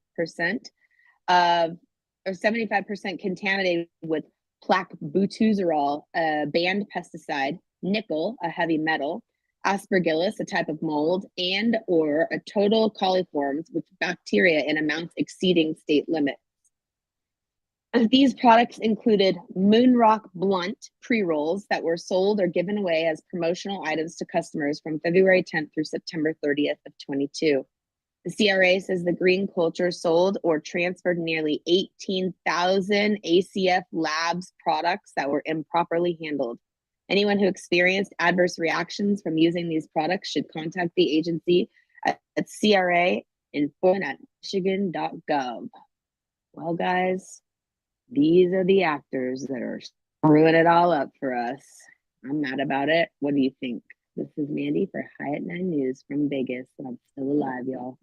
contaminated with plaque-butuzerol, a banned pesticide, nickel, a heavy metal, aspergillus, a type of mold, and or a total coliforms with bacteria in amounts exceeding state limits. These products included Moonrock Blunt pre-rolls that were sold or given away as promotional items to customers from February 10th through September 30th of 22. The CRA says the green culture sold or transferred nearly 18,000 ACF Labs products that were improperly handled. Anyone who experienced adverse reactions from using these products should contact the agency at CRA info@michigan.gov. Well, guys, these are the actors that are screwing it all up for us. I'm mad about it. What do you think? This is Mandy for High at 9 News from Vegas, and I'm still alive, y'all.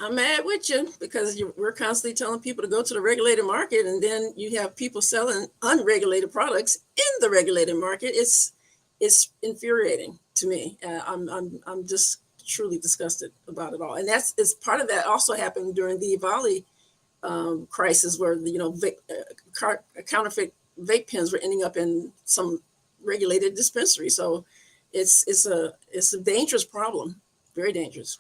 I'm mad with you because we're constantly telling people to go to the regulated market, and then you have people selling unregulated products in the regulated market. It's infuriating to me. I'm just truly disgusted about it all, and is part of that also happened during the EVALI crisis, where counterfeit vape pens were ending up in some regulated dispensary. So it's a dangerous problem, very dangerous.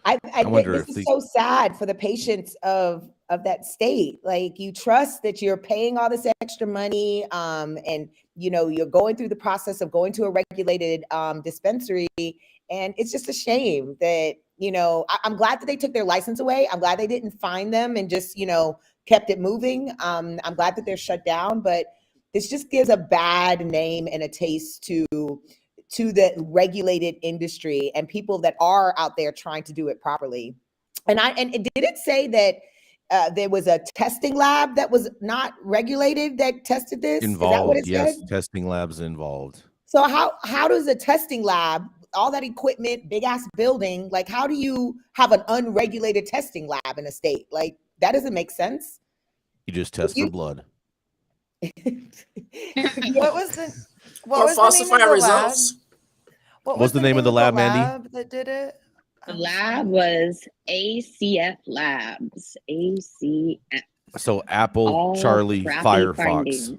I wonder this is so sad for the patients of that state. Like, you trust that you're paying all this extra money, and you're going through the process of going to a regulated dispensary, and it's just a shame that I'm glad that they took their license away. I'm glad they didn't fine them and just kept it moving. I'm glad that they're shut down, but this just gives a bad name and a taste to the regulated industry and people that are out there trying to do it properly. And did it say that there was a testing lab that was not regulated that tested this? Involved, is that what it yes, said? testing labs involved. So how does a testing lab, all that equipment, big ass building, like how do you have an unregulated testing lab in a state? Like, that doesn't make sense. You just test for blood. What was the falsify results? What was the name of the lab, Mandy? That did it? The lab was ACF Labs. ACF. So Apple, Charlie, Firefox.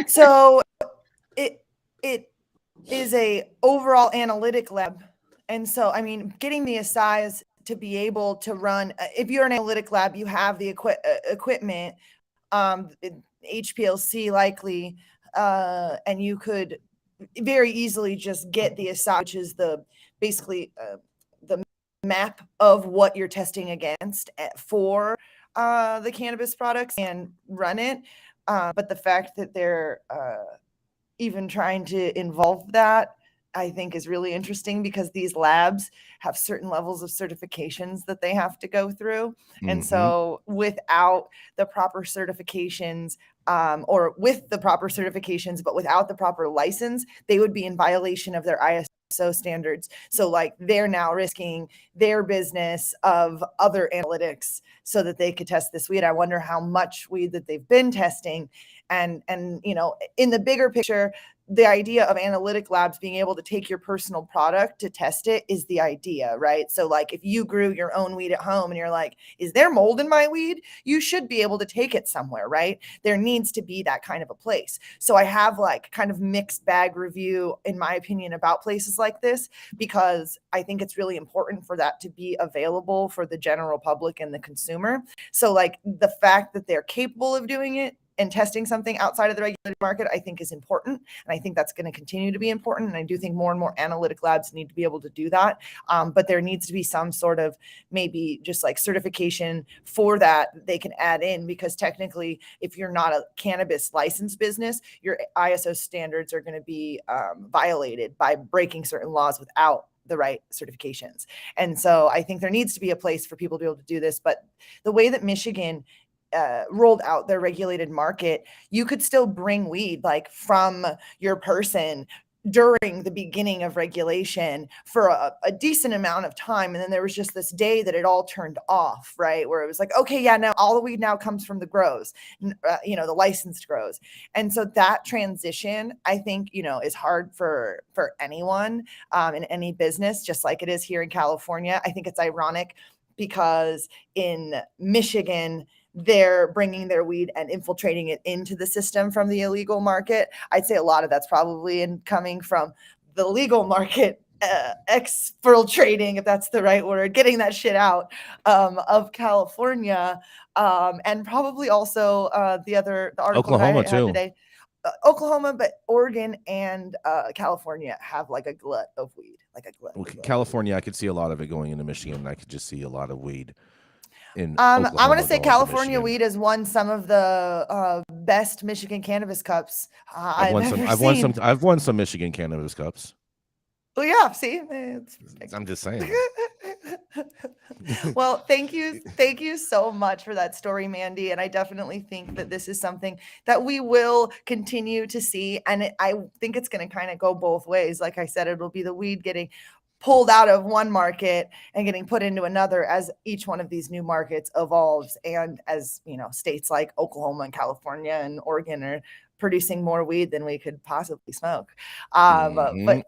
So it is a overall analytic lab. And so, I mean, getting the assize to be able to run, if you're an analytic lab, you have the equipment, HPLC likely, and you could very easily just get the assize, which is basically the map of what you're testing against for the cannabis products, and run it. But the fact that they're even trying to involve that, I think, is really interesting, because these labs have certain levels of certifications that they have to go through. Mm-hmm. And so without the proper certifications, or with the proper certifications, but without the proper license, they would be in violation of their ISO standards. So like, they're now risking their business of other analytics so that they could test this weed. I wonder how much weed that they've been testing. And in the bigger picture, the idea of analytic labs being able to take your personal product to test it is the idea, right? So like, if you grew your own weed at home and you're like, is there mold in my weed? You should be able to take it somewhere, right? There needs to be that kind of a place. So I have like kind of mixed bag review, in my opinion, about places like this, because I think it's really important for that to be available for the general public and the consumer. So like, the fact that they're capable of doing it and testing something outside of the regulated market, I think, is important. And I think that's going to continue to be important. And I do think more and more analytic labs need to be able to do that. But there needs to be some sort of, maybe just like certification for that they can add in, because technically, if you're not a cannabis licensed business, your ISO standards are going to be violated by breaking certain laws without the right certifications. And so I think there needs to be a place for people to be able to do this. But the way that Michigan rolled out their regulated market, you could still bring weed like from your person during the beginning of regulation for a decent amount of time. And then there was just this day that it all turned off, right? Where it was like, okay, yeah, now all the weed now comes from the grows, the licensed grows. And so that transition, I think, is hard for anyone in any business, just like it is here in California. I think it's ironic because in Michigan, they're bringing their weed and infiltrating it into the system from the illegal market. I'd say a lot of that's probably coming from the legal market exfiltrating, if that's the right word, getting that shit out of California, and probably also the article that I Oklahoma had too. today, Oklahoma, but Oregon and California have like a glut of weed, like a glut. California, I could see a lot of it going into Michigan. And I could just see a lot of weed in I Oklahoma. want to say going to California Michigan. weed has won some of the best Michigan cannabis cups I've ever seen. I've won some Michigan cannabis cups. Well, yeah, see, I'm just saying. Well, thank you so much for that story, Mandy, and I definitely think that this is something that we will continue to see, and I think it's going to kind of go both ways. Like I said, it'll be the weed getting pulled out of one market and getting put into another as each one of these new markets evolves, and as states like Oklahoma and California and Oregon are producing more weed than we could possibly smoke. But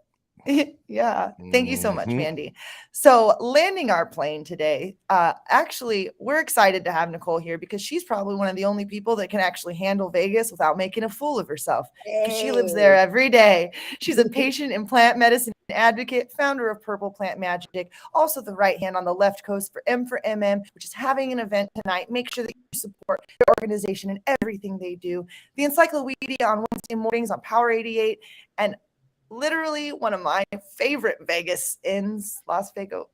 yeah, thank you so much, Mandy. So landing our plane today, actually, we're excited to have Nichole here because she's probably one of the only people that can actually handle Vegas without making a fool of herself, because she lives there every day. She's a patient and plant medicine advocate, founder of Purple Plant Magic, also the right hand on the left coast for MM, which is having an event tonight. Make sure that you support their organization and everything they do. The Encyclopedia on Wednesday mornings on Power 88, and literally one of my favorite Vegas inns, Las Vegas.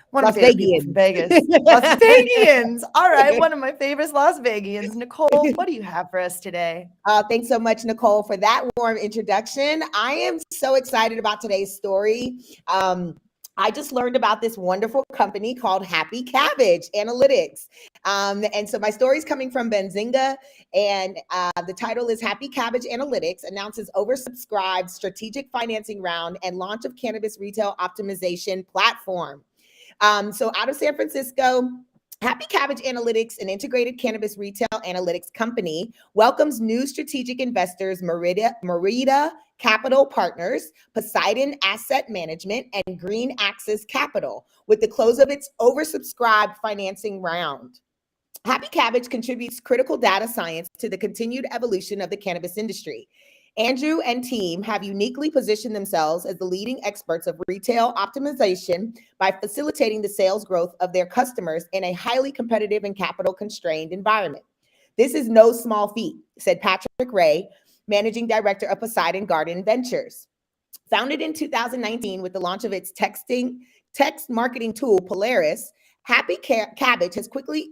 One of my favorite people from Vegas. Las Vegians. All right, one of my favorites, Las Vegians. Nichole, what do you have for us today? Thanks so much, Nichole, for that warm introduction. I am so excited about today's story. I just learned about this wonderful company called Happy Cabbage Analytics. And so my story is coming from Benzinga, and the title is Happy Cabbage Analytics announces oversubscribed strategic financing round and launch of cannabis retail optimization platform. So out of San Francisco, Happy Cabbage Analytics, an integrated cannabis retail analytics company, welcomes new strategic investors, Merida Capital Partners, Poseidon Asset Management, and Green Axis Capital, with the close of its oversubscribed financing round. Happy Cabbage contributes critical data science to the continued evolution of the cannabis industry. Andrew and team have uniquely positioned themselves as the leading experts of retail optimization by facilitating the sales growth of their customers in a highly competitive and capital-constrained environment. This is no small feat, said Patrick Ray, managing director of Poseidon Garden Ventures. Founded in 2019 with the launch of its text marketing tool, Polaris, Happy Cabbage has quickly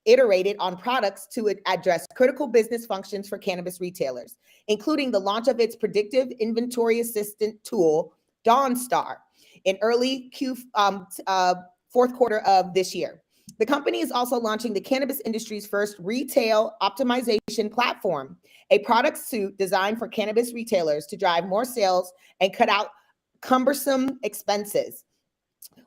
iterated on products to address critical business functions for cannabis retailers, including the launch of its predictive inventory assistant tool, Dawnstar, in early fourth quarter of this year. The company is also launching the cannabis industry's first retail optimization platform, a product suite designed for cannabis retailers to drive more sales and cut out cumbersome expenses.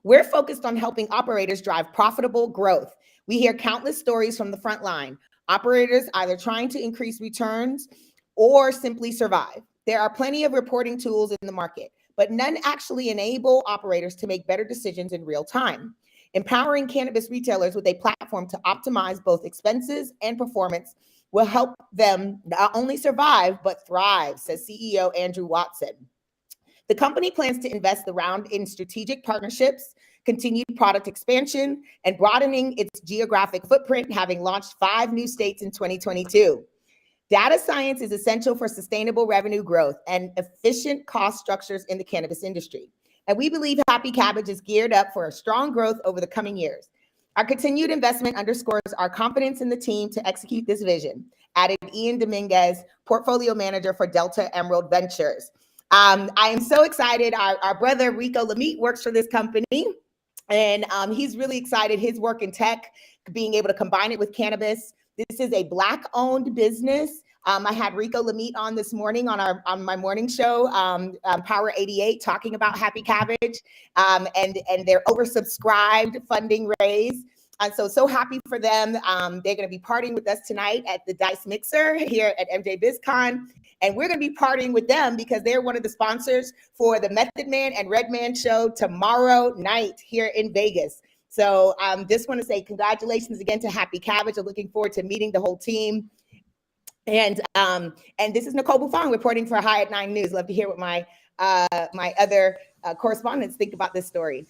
We're focused on helping operators drive profitable growth. We hear countless stories from the front line, operators either trying to increase returns or simply survive. There are plenty of reporting tools in the market, but none actually enable operators to make better decisions in real time. Empowering cannabis retailers with a platform to optimize both expenses and performance will help them not only survive, but thrive, says CEO Andrew Watson. The company plans to invest the round in strategic partnerships, continued product expansion, and broadening its geographic footprint, having launched 5 new states in 2022. Data science is essential for sustainable revenue growth and efficient cost structures in the cannabis industry. And we believe Happy Cabbage is geared up for a strong growth over the coming years. Our continued investment underscores our confidence in the team to execute this vision, added Ian Dominguez, portfolio manager for Delta Emerald Ventures. I am so excited. Our brother Rico Lamitte works for this company, and he's really excited. His work in tech, being able to combine it with cannabis. This is a Black-owned business. I had Rico Lamitte on this morning on my morning show, Power 88, talking about Happy Cabbage and their oversubscribed funding raise. And so happy for them. They're going to be partying with us tonight at the Dice Mixer here at MJ BizCon. And we're going to be partying with them because they're one of the sponsors for the Method Man and Redman show tomorrow night here in Vegas. So just want to say congratulations again to Happy Cabbage. I'm looking forward to meeting the whole team. And this is Nichole Buffon reporting for High at 9 News. Love to hear what my my other correspondents think about this story.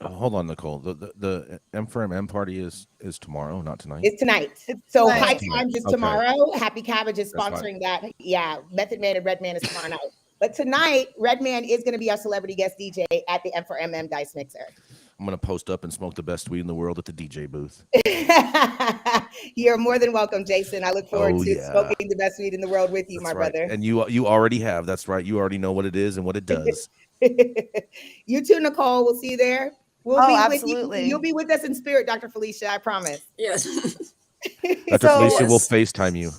Hold on, Nichole. The M for M party is tomorrow, not tonight. It's tonight. It's So tonight. High Tonight. Times is Okay. tomorrow. Happy Cabbage is That's fine. sponsoring that. Yeah, Method Man and Redman is tomorrow night. But tonight, Redman is going to be our celebrity guest DJ at the M4MM Dice Mixer. I'm gonna post up and smoke the best weed in the world at the DJ booth. You're more than welcome, Jason. I look forward Oh, to yeah. smoking the best weed in the world with you, That's my right. brother. And you already have. That's right. You already know what it is and what it does. You too, Nichole. We'll see you there. We'll Oh, be absolutely. with you. You'll be with us in spirit, Dr. Felicia. I promise. Yes. Dr. So- Felicia will Yes. FaceTime you.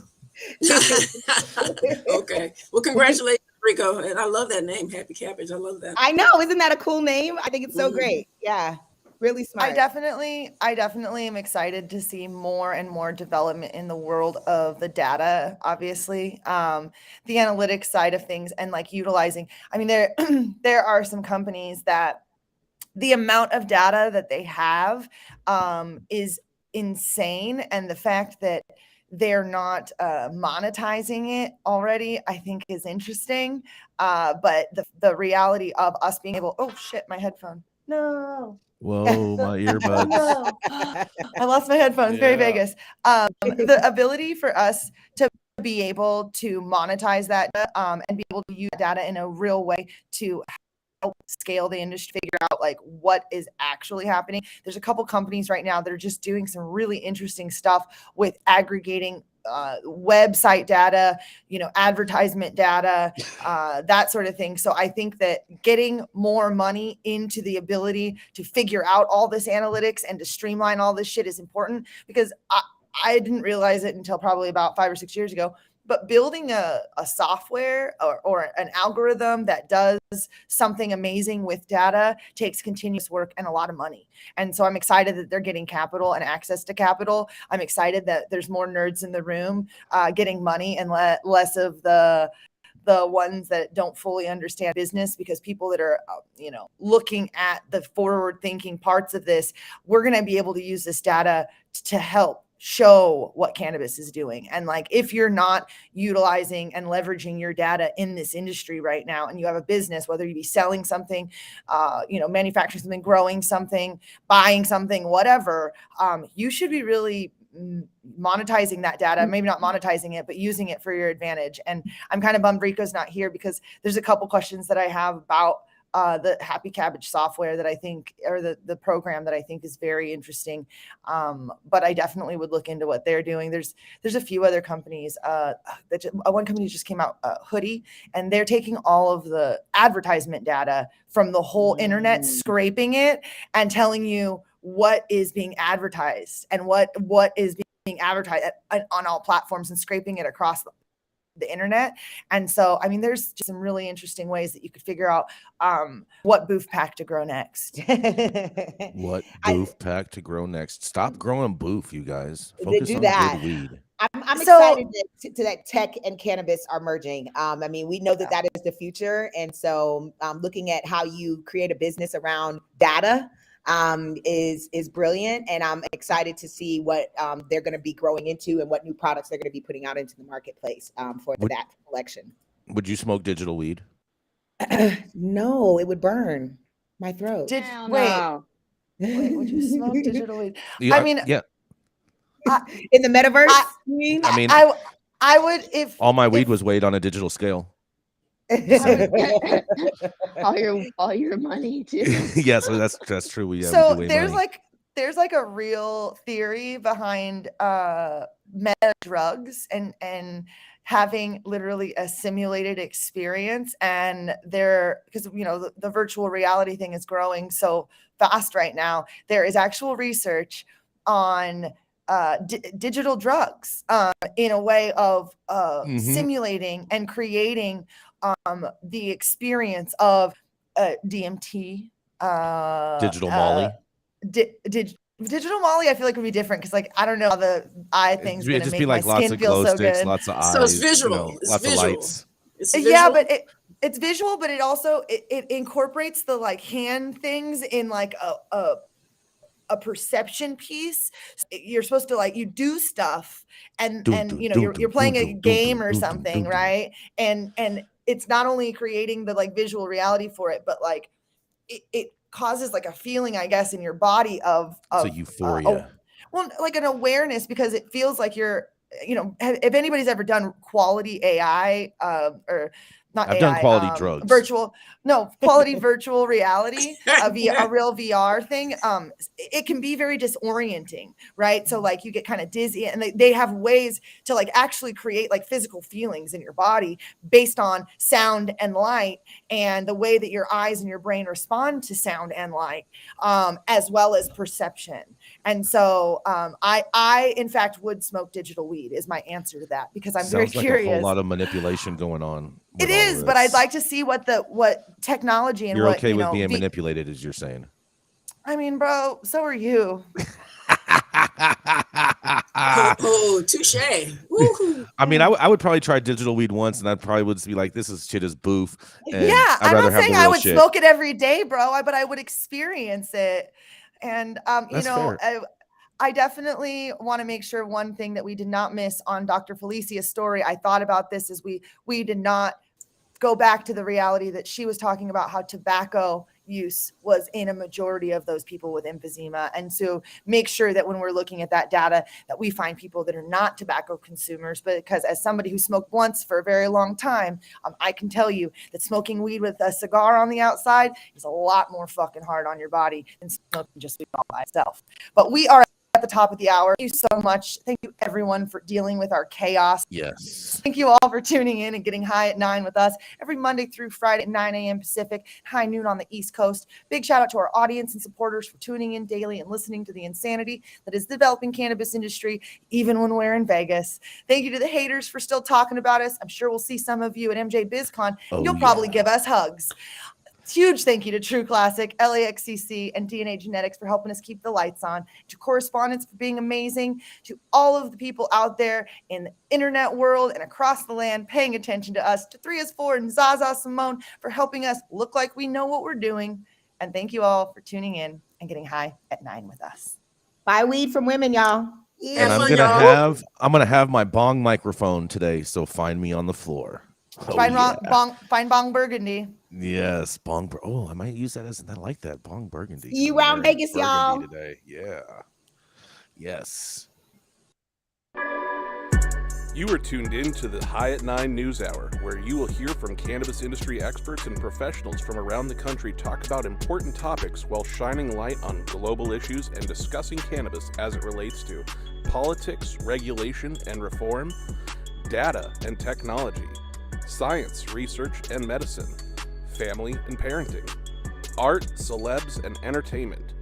Okay. Well, congratulations, Rico. And I love that name, Happy Cabbage. I love that. I know. Isn't that a cool name? I think it's so Mhm. great. Yeah. Really smart. I definitely am excited to see more and more development in the world of the data, obviously, the analytics side of things, and like utilizing. I mean, there are some companies that the amount of data that they have is insane, and the fact that they're not monetizing it already, I think, is interesting. But the reality of us being able, oh shit, my headphone, no. Whoa, my earbuds. No. I lost my headphones. Very Yeah. Vegas. The ability for us to be able to monetize that and be able to use data in a real way to help scale the industry, figure out like what is actually happening. There's a couple companies right now that are just doing some really interesting stuff with aggregating website data, advertisement data, that sort of thing. So I think that getting more money into the ability to figure out all this analytics and to streamline all this shit is important, because I didn't realize it until probably about 5 or 6 years ago. But building a software or an algorithm that does something amazing with data takes continuous work and a lot of money. And so I'm excited that they're getting capital and access to capital. I'm excited that there's more nerds in the room getting money and less of the ones that don't fully understand business, because people that are, looking at the forward thinking parts of this, we're going to be able to use this data to help show what cannabis is doing. And like, if you're not utilizing and leveraging your data in this industry right now, and you have a business, whether you be selling something, manufacturing something, growing something, buying something, whatever, you should be really monetizing that data, maybe not monetizing it, but using it for your advantage. And I'm kind of bummed Rico's not here, because there's a couple questions that I have about the Happy Cabbage software that I think, or the program that I think is very interesting. But I definitely would look into what they're doing. There's a few other companies. One company just came out, Hoodie, and they're taking all of the advertisement data from the whole internet, scraping it and telling you what is being advertised and what is being advertised on all platforms, and scraping it across the internet. And so, I mean, there's just some really interesting ways that you could figure out what booth pack to grow next. What booth pack to grow next? Stop growing booth, you guys. Focus do on that. good weed. I'm So- excited to that tech and cannabis are merging. I mean, we know that is the future. And so looking at how you create a business around data is brilliant. And I'm excited to see what they're going to be growing into and what new products they're going to be putting out into the marketplace for that collection. Would you smoke digital weed? No, it would burn my throat. Hell Wait, no. would you smoke digital weed? Yeah, I mean, yeah. In the metaverse? you mean? I mean, I would, if all my weed was weighed on a digital scale. all your money too. Yeah, so that's true. We so we do weigh there's money. there's a real theory behind meta drugs and having literally a simulated experience. And because the virtual reality thing is growing so fast right now, there is actual research on digital drugs in a way of simulating and creating the experience of DMT, Digital Molly. Digital Molly. I feel like would be different, because like I don't know how the eye thing's It'd gonna just make be my like lots skin of feel glow so sticks, good. lots of eyes, So it's visual. It's lots visual. of lights. It's Yeah, visual. but it's visual, but it also it incorporates the like hand things in like a perception piece. You're supposed to like, you do stuff and you're playing a game or something, right? And it's not only creating the like visual reality for it, but like it causes like a feeling, I guess, in your body of It's a euphoria. well, like an awareness, because it feels like you're, if anybody's ever done quality AI, or not I've AI, done quality drugs. Quality virtual reality, a real VR thing. It can be very disorienting, right? So like you get kind of dizzy, and they have ways to like actually create like physical feelings in your body based on sound and light, and the way that your eyes and your brain respond to sound and light, as well as perception. And so I in fact would smoke digital weed is my answer to that, because I'm very Sounds like curious. a whole lot of manipulation going on. It is, but I'd like to see what technology and You're what, okay with being manipulated, as you're saying. I mean, bro, so are you. Oh, touche. I mean, I would probably try digital weed once, and I probably would be like, this is shit is boof. And Yeah, I'd I'm rather not have saying the I real would shit. smoke it every day, bro, but I would experience it. And, That's fair. I definitely want to make sure one thing that we did not miss on Dr. Felicia's story. I thought about this as we did not go back to the reality that she was talking about how tobacco use was in a majority of those people with emphysema. And so make sure that when we're looking at that data, that we find people that are not tobacco consumers. But because as somebody who smoked blunts for a very long time, I can tell you that smoking weed with a cigar on the outside is a lot more fucking hard on your body than smoking just weed all by itself. But we are at the top of the hour. Thank you so much. Thank you everyone for dealing with our chaos. Yes. Thank you all for tuning in and getting high at 9 with us every Monday through Friday at 9 a.m. Pacific, high noon on the East Coast. Big shout out to our audience and supporters for tuning in daily and listening to the insanity that is the developing cannabis industry, even when we're in Vegas. Thank you to the haters for still talking about us. I'm sure we'll see some of you at MJ BizCon. You'll probably give us hugs. Huge thank you to True Classic, LAXCC, and DNA Genetics for helping us keep the lights on. To correspondents for being amazing. To all of the people out there in the internet world and across the land paying attention to us. To 3S4 and Zaza Simone for helping us look like we know what we're doing. And thank you all for tuning in and getting high at 9 with us. Buy weed from women, y'all. And I'm gonna have my bong microphone today, so find me on the floor. Find Bong Burgundy. Yes, Bong. Oh, I might use that as I like that Bong Burgundy. See you around Vegas, y'all. Today. Yeah. Yes. You are tuned in to the High at 9 News Hour, where you will hear from cannabis industry experts and professionals from around the country talk about important topics while shining light on global issues and discussing cannabis as it relates to politics, regulation and reform, data and technology, science, research and medicine, family and parenting, art, celebs and entertainment,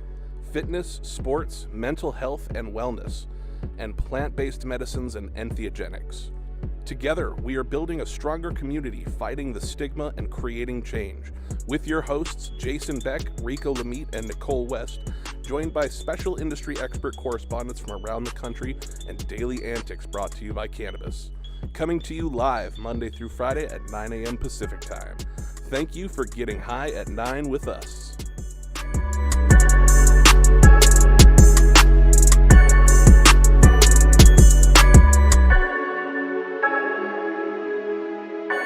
fitness, sports, mental health and wellness, and plant-based medicines and enthogenics. Together, we are building a stronger community, fighting the stigma and creating change. With your hosts, Jason Beck, Rico Lamitte, and Nichole West, joined by special industry expert correspondents from around the country and daily antics brought to you by Cannabis. Coming to you live Monday through Friday at 9 a.m. Pacific Time. Thank you for getting high at 9 with us.